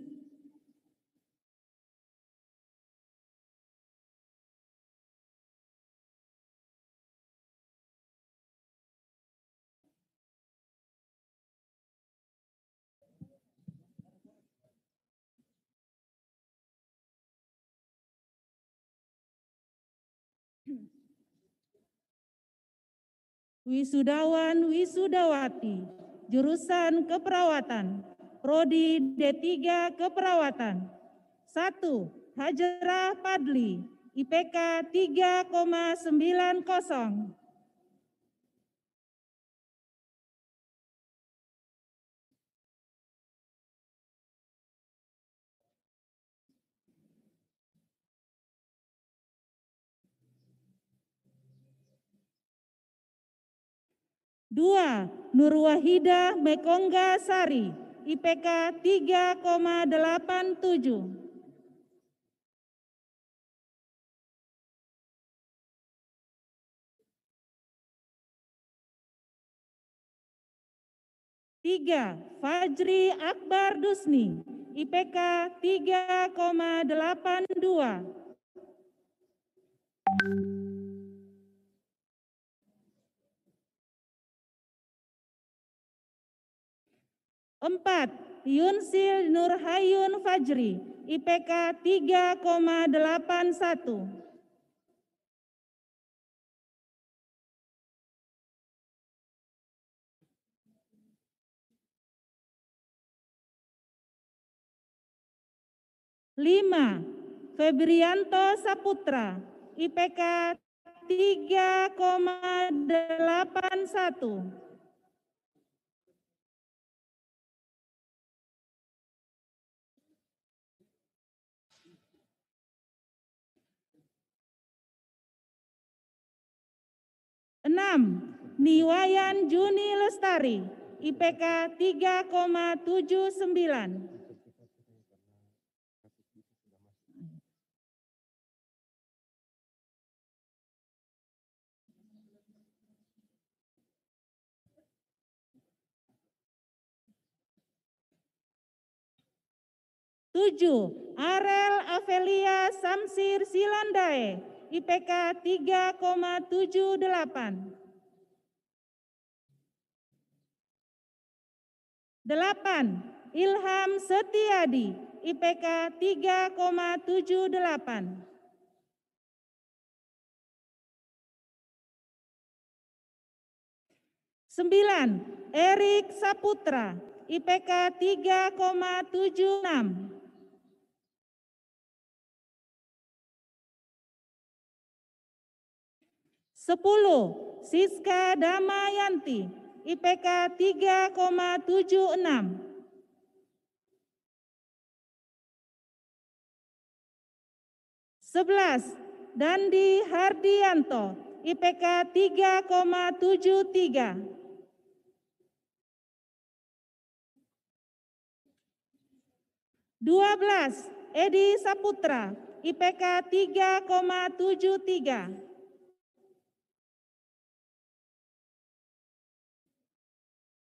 Wisudawan wisudawati, jurusan keperawatan, Prodi D3 Keperawatan. 1. Hajrah Padli, IPK 3,90. 2. Nurwahidah Mekongga Sari, IPK 3,87. 3. Fajri Akbar Dusni, IPK 3,82. 4. Yunsil Nurhayun Fajri, IPK 3,81. 5. Febrianto Saputra, IPK 3,81. 6. Niwayan Juni Lestari, IPK 3,79. 7. Arel Avelia Samsir Silandae, IPK 3,78. 8. Ilham Setiadi, IPK 3,78. 9. Erik Saputra, IPK 3,76. 10. Siska Damayanti, IPK 3,76. 11. Dandi Hardianto, IPK 3,73. 12. Edi Saputra, IPK 3,73.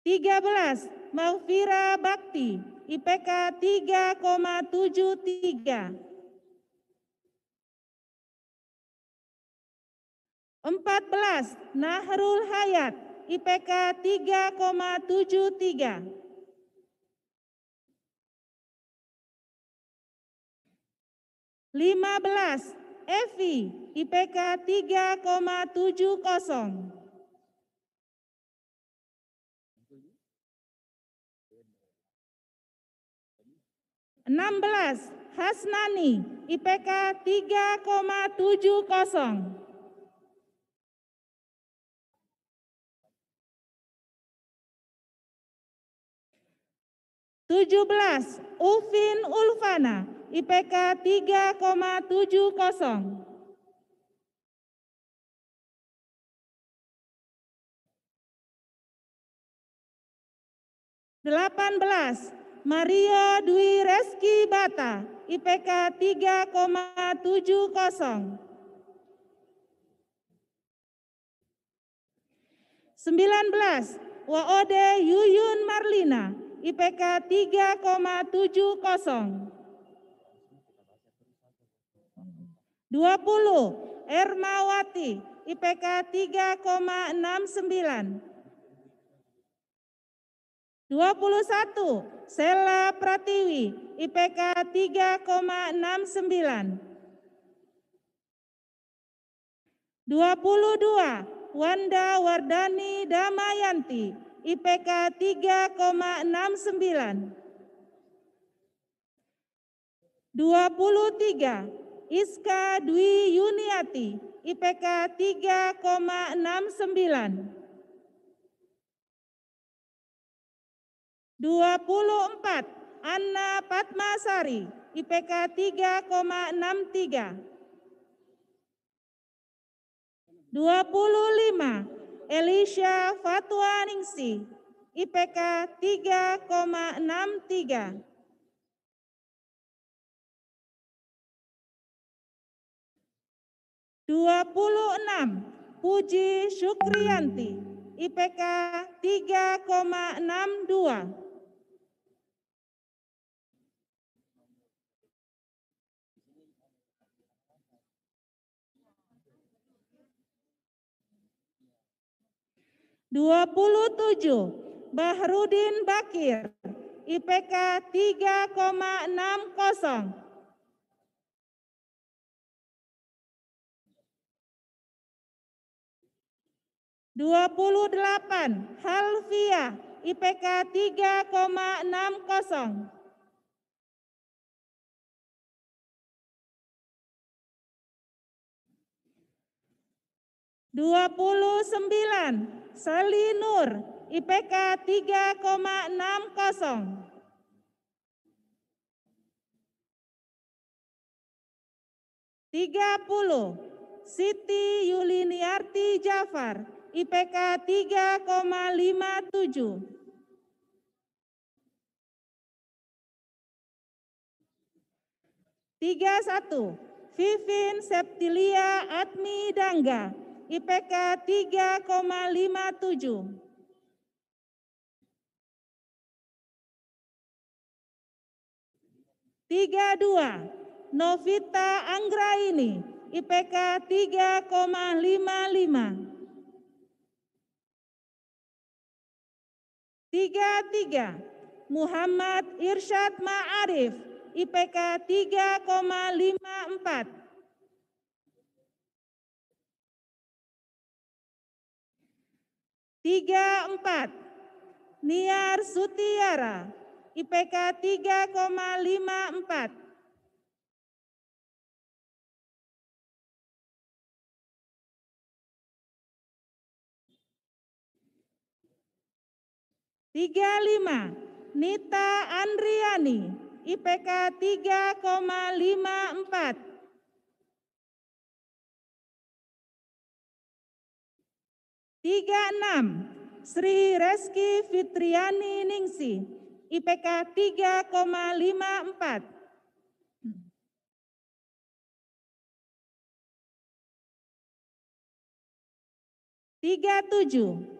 13. Mahfira Bakti, IPK 3,73. 14. Nahrul Hayat, IPK 3,73. 15. Evi, IPK 3,70. 16. Hasnani, IPK 3,70. 17. Ufin Ulfana, IPK 3,70. 18. Mario Dwi Reski Bata, IPK 3,70. 19. Waode Yuyun Marlina, IPK 3,70. 20. Ermawati, IPK 3,69. 21. Sela Pratiwi, IPK 3,69. 22. Wanda Wardani Damayanti, IPK 3,69. 23. Iska Dwi Yuniati, IPK 3,69. 24. Anna Padmasari, IPK 3,63. 25. Elisha Fatwaningsih, IPK 3,63. Puji Syukriyanti, IPK 3,62. Bahrudin Bakir, IPK 3,60. Halfiah, IPK 3,60. 29, Sali Nur, IPK 3,60. 30, Siti Yuliniarti Jafar, IPK 3,57. 31, Vivin Septilia Atmi Dangga, IPK 3,57. 32, Novita Anggraini, IPK 3,55. 33, Muhammad Irsyad Ma'arif, IPK 3,54. 34, Niar Sutiara, IPK 3,54. 35, Nita Andriani, IPK 3,54. 36, Sri Reski Fitriani Ningsih, IPK 3,54. 37,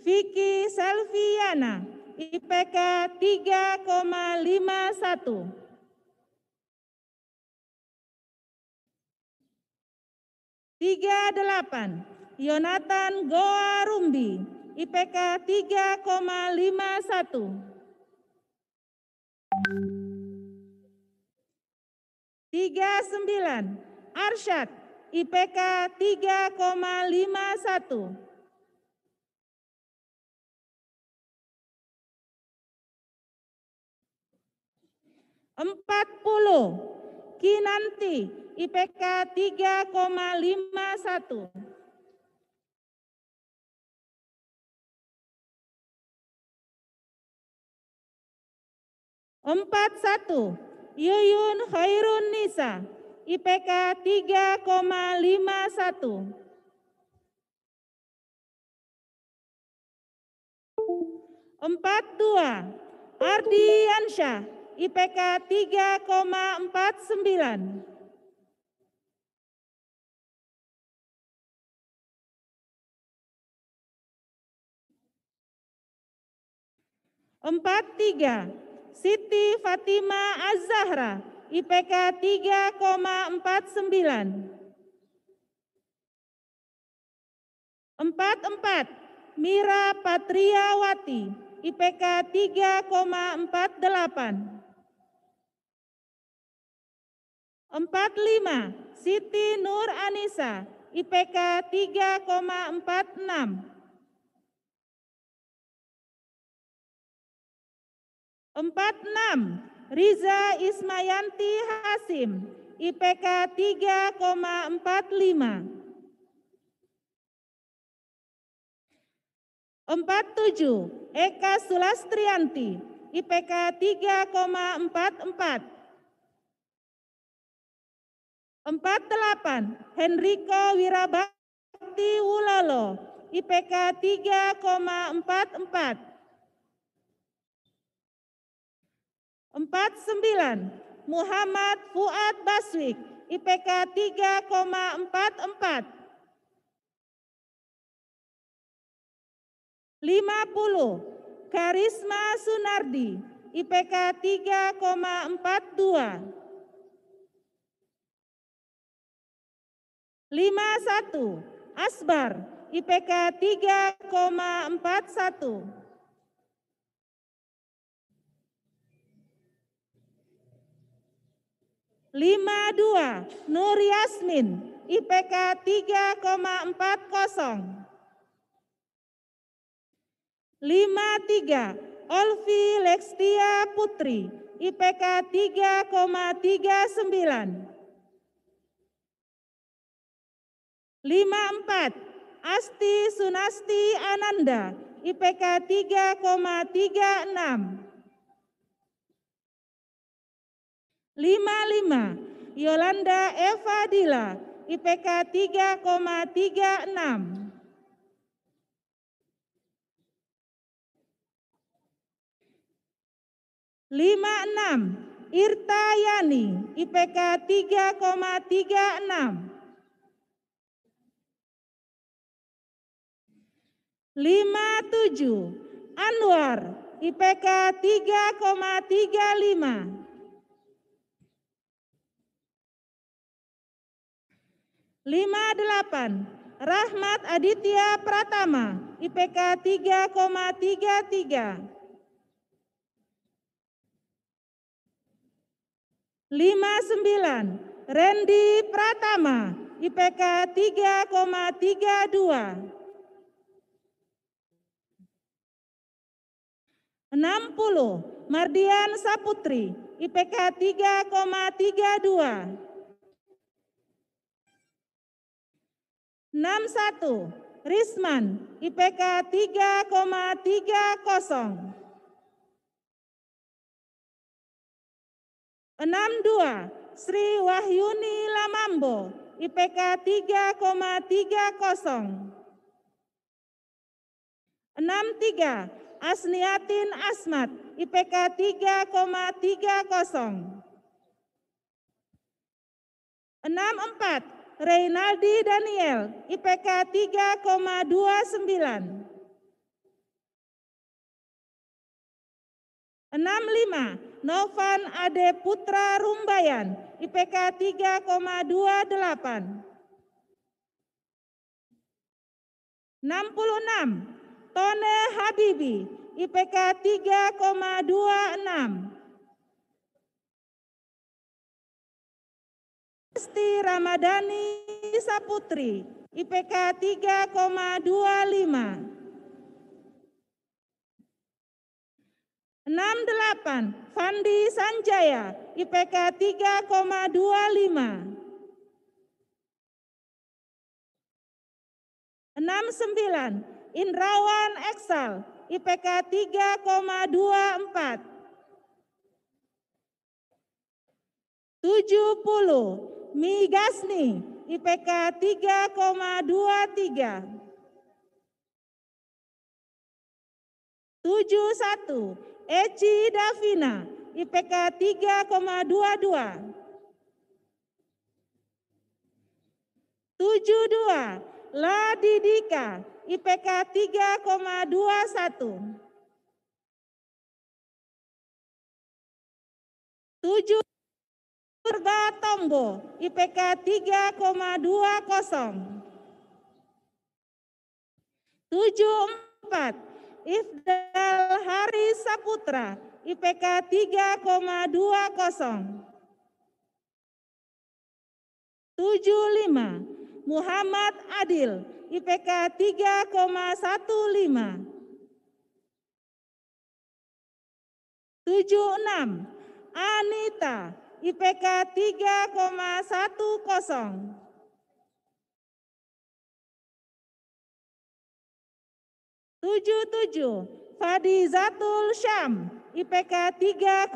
Vicky Selviana, IPK 3,51. 38, Yonatan Goa Rumbi, IPK 3,51. 39, Arsyad, IPK 3,51. 40, Kinanti, IPK 3,51. 41, Yuyun Khairun Nisa, IPK 3,51. 42, Ardi Yansyah, IPK 3,49. 43, Siti Fatima Az-Zahra, IPK 3,49. 44, Mira Patriawati, IPK 3,48. 45, Siti Nur Anissa, IPK 3,46. 46, Riza Ismayanti Hasim, IPK 3,45. 47, Eka Sulastrianti, IPK 3,44. 48, Henriko Wirabakti Wulolo, IPK 3,44. 49, Muhammad Fuad Baswik, IPK 3,44. 50, Karisma Sunardi, IPK 3,42. 51, Asbar, IPK 3,41. 52, Nur Yasmin, IPK 3,40. 53, Olvi Lextia Putri, IPK 3,39. 54, Asti Sunasti Ananda, IPK 3,36. 55, Yolanda Eva Dila, IPK 3,36. 56, Irta Yani, IPK 3,36. 57, Anwar, IPK 3,35. 58, Rahmat Aditya Pratama, IPK 3,33. 59, Randy Pratama, IPK 3,32. 60, Mardian Saputri, IPK 3,32. 61, Risman, IPK 3,30. 62, Sri Wahyuni Lamambo, IPK 3,30. 63, Asniatin Asmat, IPK 3,30. 64, Reynaldi Daniel, IPK 3,29. 65, Novan Ade Putra Rumbayan, IPK 3,28. 66, Tone Habibi, IPK 3,26. Esti Ramadhani Saputri, IPK 3,25. 68, Fandi Sanjaya, IPK 3,25. 69, Indrawan Eksal, IPK 3,24. 70, Mi Gasni, IPK 3,23. 71, Eci Davina, IPK 3,22. 72, La Didika, IPK 3,21. 7, Purba Tombo, IPK 3,20. 74, Ifdal Hari Saputra, IPK 3,20. 75, Muhammad Adil, IPK 3,15. 76, Anita, IPK 3,10. 77, Fadizatul Syam, IPK 3,05.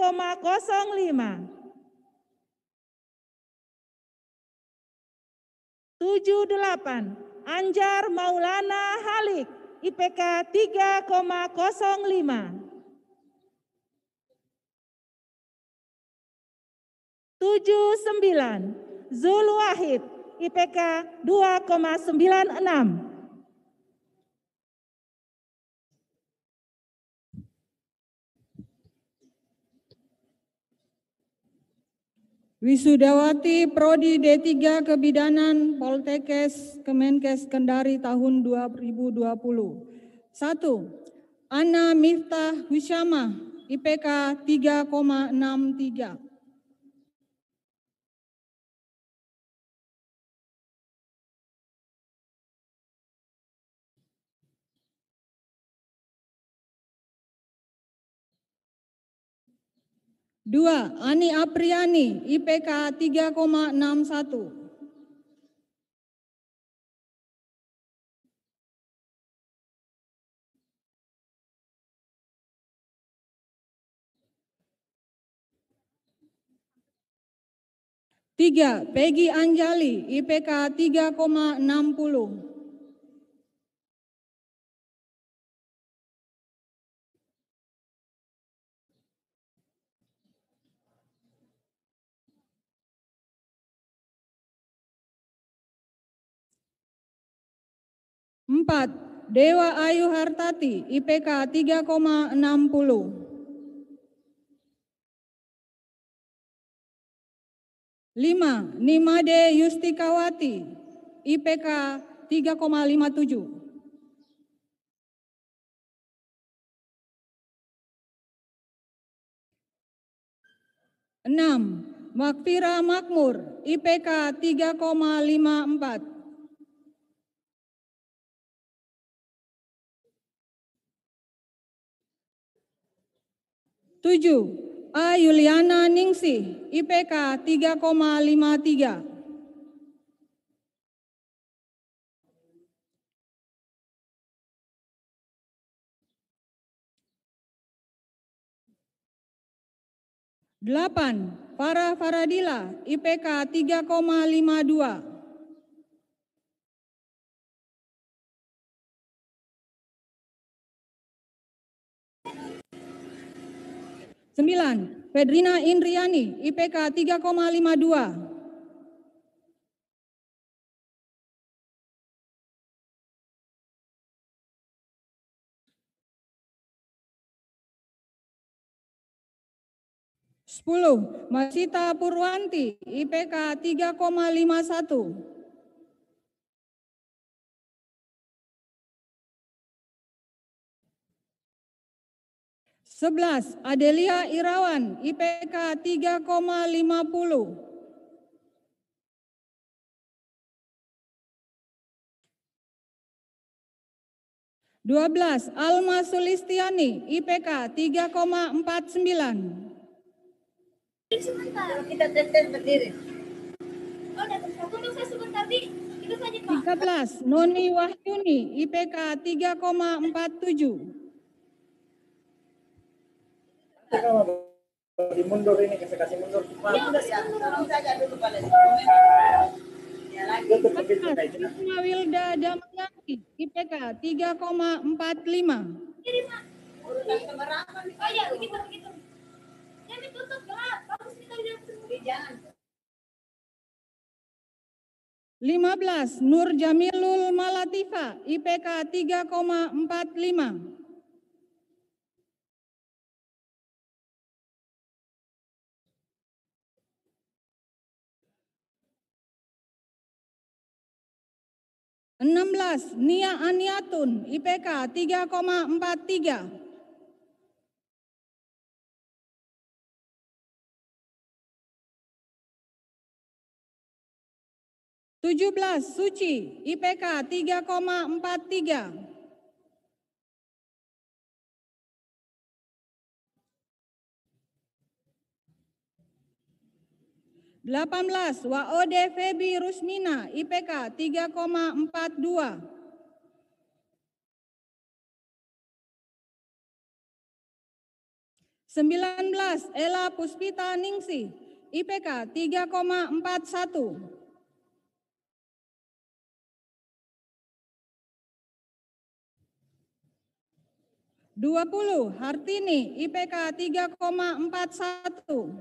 78, Anjar Maulana Halik, IPK 3,05. 79, Zul Wahid, IPK 2,96. Wisudawati Prodi D3 Kebidanan Poltekkes Kemenkes Kendari tahun 2020. 1. Ana Miftah Husyamah, IPK 3,63. 2. Ani Apriani, IPK 3,61. 3. Peggy Anjali, IPK 3,60. 4. Dewa Ayu Hartati, IPK 3,60. 5. Nimade Yustikawati, IPK 3,57. 6. Makfira Makmur, IPK 3,54. 7. A. Yuliana Ningsih, IPK 3,53. 8. Farah Faradila, IPK 3,52. 9. Fedrina Indriani, IPK 3,52. 10. Masita Purwanti, IPK 3,51. 11. Adelia Irawan, IPK 3,50. 12. Alma Sulistiani, IPK 3,49. Sebentar. Kita tes berdiri. Oh, datang tunggu saya sebentar, Bi. Itu saja, Pak. 13. Noni Wahyuni, IPK 3,47. Mundur ini, saya kasih mundur. Tolong saja dulu, Pak. Ya, lagi. 14. Isma Wilda Damayanti, IPK 3,45. Kiri, Pak. Urutan keberapa nih? Oh iya, begitu. Jangan ditutup, gelap. Bagus kita lihat sendiri. Jangan. 15. Nur Jamilul Malatifa, IPK 3,45. 16. Nia Aniatun, IPK 3,43. 17. Suci, IPK 3,43. 18. Waode Febi Rusmina, IPK 3,42. 19. Ella Puspita Ningsih, IPK 3,41. 20, Hartini, IPK 3,41.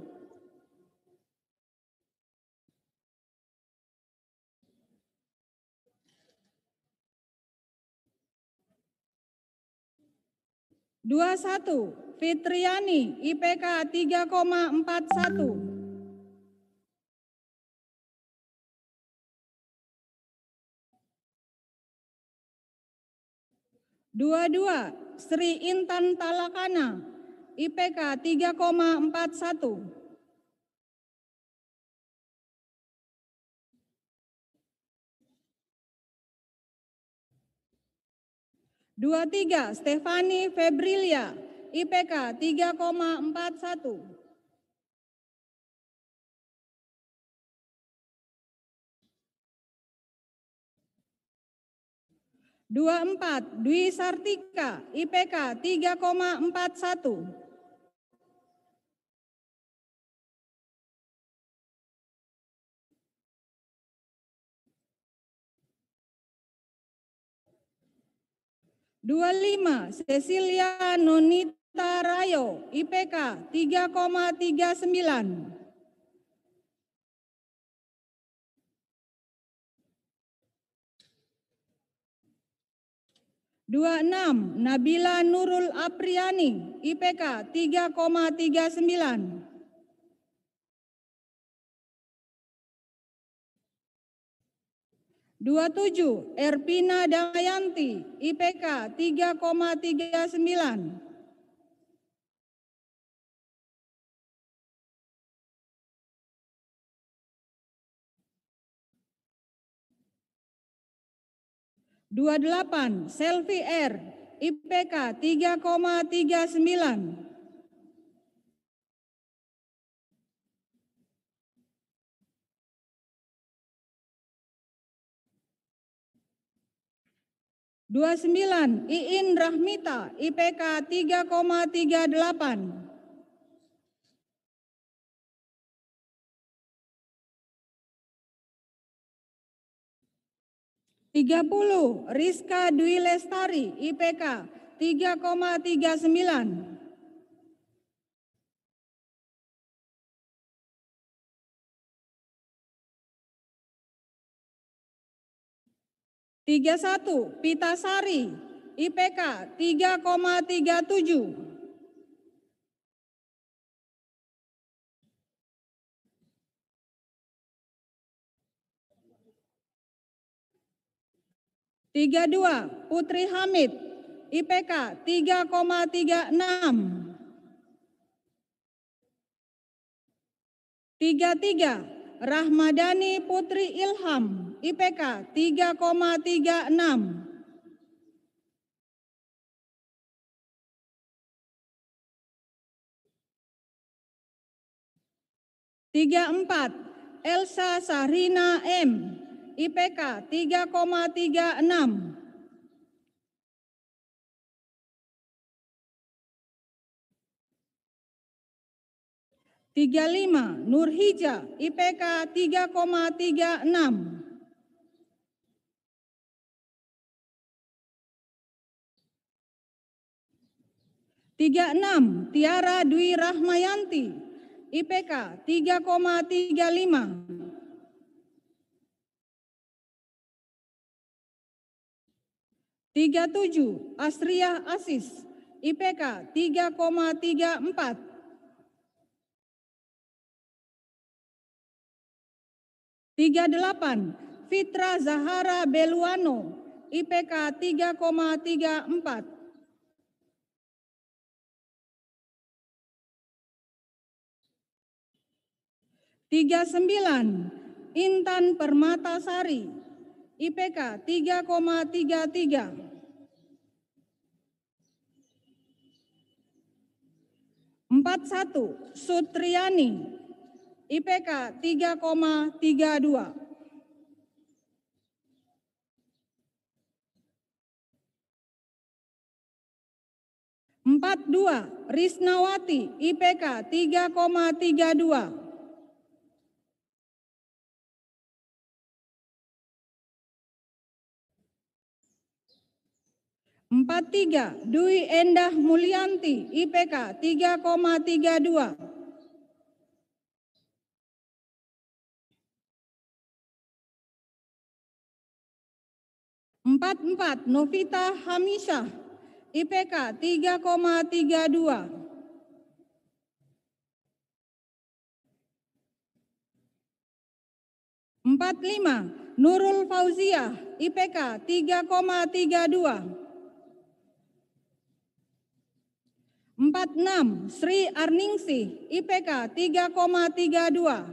21, Fitriani, IPK 3,41. 22, Sri Intan Talakana, IPK 3,41. 23, Stefani Febrilia, IPK 3,41. 24, Dwi Sartika, IPK 3,41. 25, Cecilia Nonita Rayo, IPK 3,39. 26, Nabila Nurul Apriani, IPK 3,39. 27, Erpina Damayanti, IPK 3,39. 28, Selvi R, IPK 3,39. 29, Iin Rahmita, IPK 3,38. 30, Rizka Dwi Lestari, IPK 3,39. 31, Pitasari, IPK 3,37. 32, Putri Hamid, IPK 3,36. 33, Rahmadani Putri Ilham, IPK 3,36. 34, Elsa Sahrina M, IPK 3,36. 35, Nurhija, IPK 3,36. 36, Tiara Dwi Rahmayanti, IPK 3,35. 37, Asriah Asis, IPK 3,34. 38, Fitra Zahara Beluano, IPK 3,34. 39, Intan Permatasari, IPK 3,33. 41, Sutriani, IPK 3,32. 42, Risnawati, IPK 3,32. 44, 43, Dwi Endah Mulyanti, IPK 3,32. 44, Novita Hamisyah, IPK 3,32. 45, Nurul Fauziah, IPK 3,32. 46, Sri Arningsih, IPK 3,32.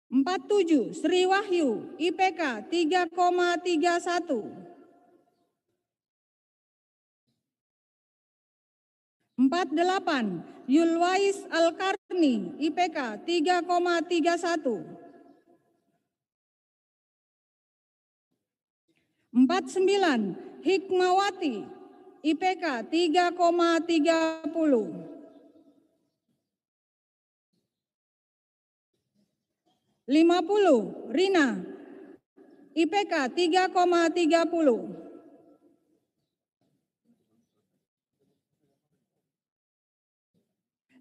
47, Sri Wahyu, IPK 3,31. 48, Yulwais Al-Karni, IPK 3,31. 49, Hikmawati, IPK 3,30. 50, Rina, IPK 3,30.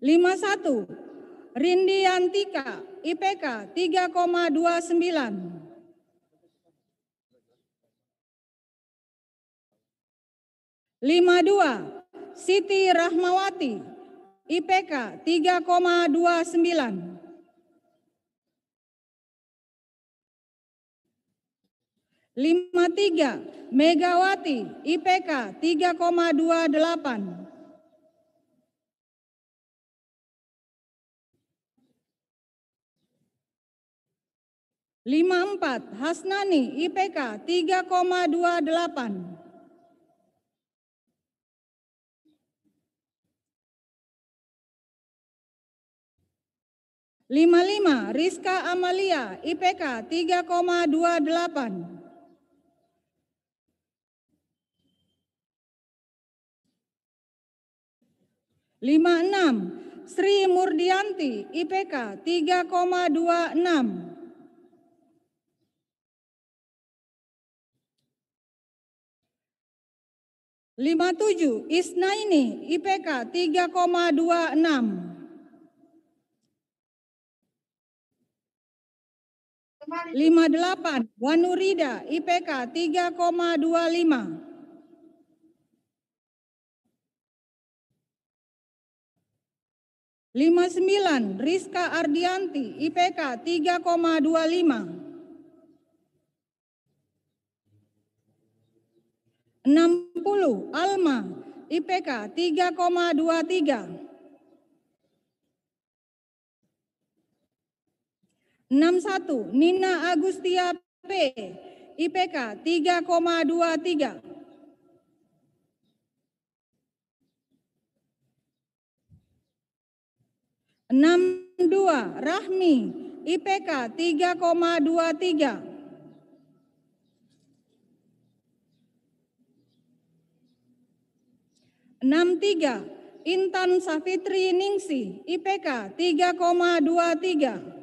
51, Rindiantika, IPK 3,29. 52, Siti Rahmawati, IPK 3,29. 53, Megawati, IPK 3,28. 54, Hasnani, IPK 3,28. 55, Rizka Amalia, IPK 3,28. 56, Sri Murdianti, IPK 3,26. 57, Isnaini, IPK 3,26. 58, Wanurida, IPK 3,25. 59, Rizka Ardianti, IPK 3,25. 60, Alma, IPK 3,23. 61, Nina Agustia P, IPK 3,23. 62, Rahmi, IPK 3,23. 63, Intan Safitri Ningsih, IPK 3,23.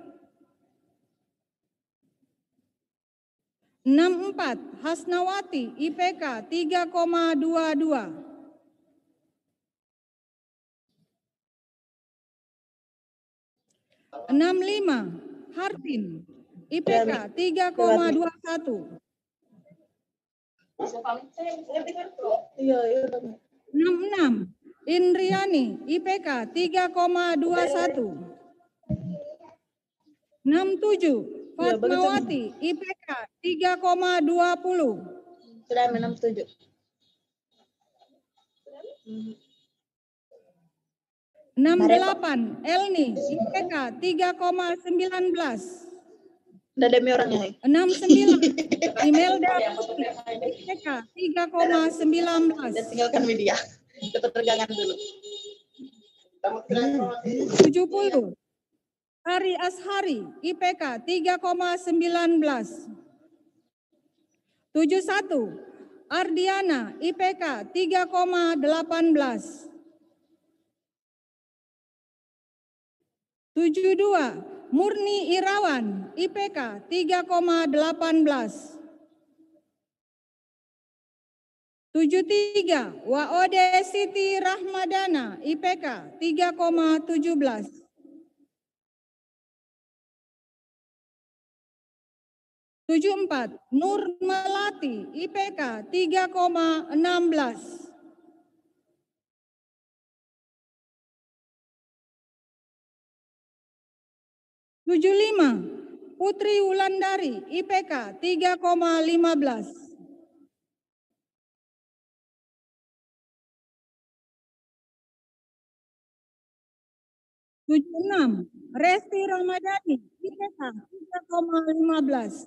64, Hasnawati, IPK 3,22. 65, Hartin, IPK 3,21. 66, Indriani, IPK 3,21. 67, Fatmawati, IPK 3,20. Sudah 67. 68, Elni, IPK 3,19. Udah demi orangnya. 69, Imelda, IPK 3,19. Dan tinggalkan media. Ketergangan dulu. 70, Hari Ashari, IPK 3,19. 71, Ardiana, IPK 3,18. 72, Murni Irawan, IPK 3,18. 73, Waode Siti Rahmadana, IPK 3,17. 74, Nur Melati, IPK 3,16. 75, Putri Wulandari, IPK 3,15. 76, Resti Ramadhani, IPK 3,15.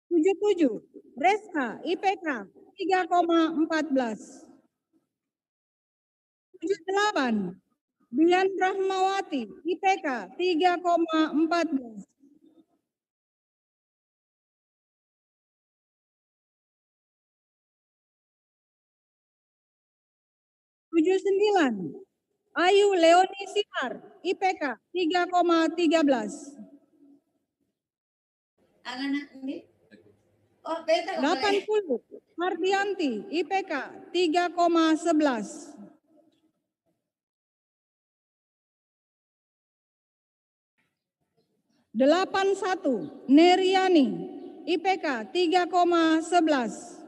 77, Reska, IPK 3,14. 78, Bian Rahmawati, IPK 3,14. 79, Ayu Leoni Sihar, IPK 3,13. Anak ini. Oh, beta 80, Mardianti, IPK 3,11. 81, Neriani, IPK 3,11.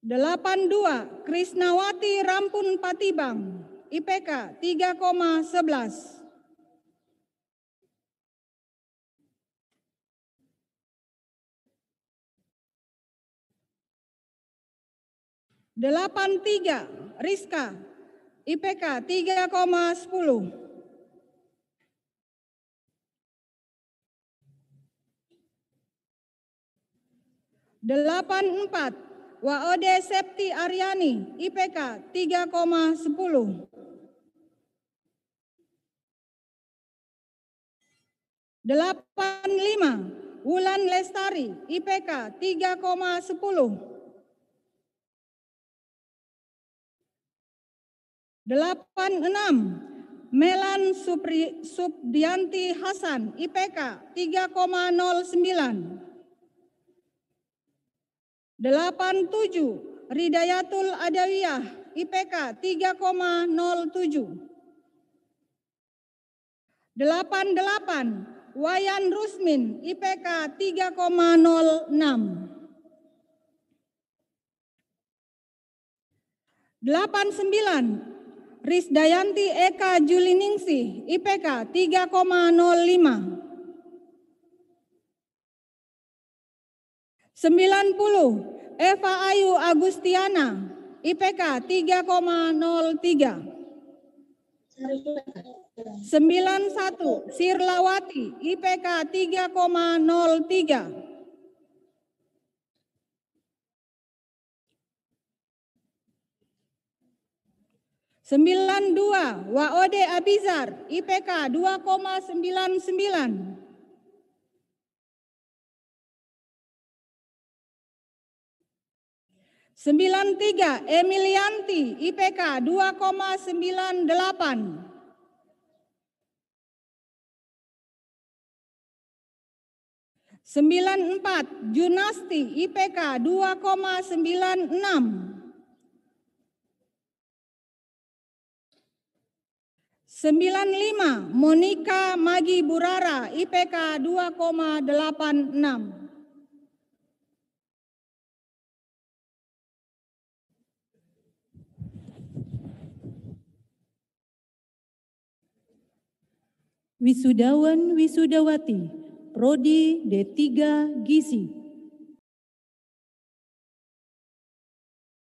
82, Krisnawati Rampun Patibang, IPK 3,11. 83, Rizka, IPK 3,10. 84, Waode Septi Aryani, IPK 3,10. 85, Wulan Lestari, IPK 3,10. 86, Melan Subdianti Hasan, IPK 3,09. 87, Ridayatul Adawiyah, IPK 3,07. 88, Wayan Rusmin, IPK 3,06. 89, Risdayanti Eka Juliningsih, IPK 3,05. 90, Eva Ayu Agustiana, IPK 3,03. 91, Sirlawati, IPK 3,03. 92, Waode Abizar, IPK 2,99. 93, Emilianti, IPK 2,98. 94, Junasti, IPK 2,96. 95, Monika Magi Burara, IPK 2,86. 'Wisudawan Wisudawati, Prodi D3 Gizi,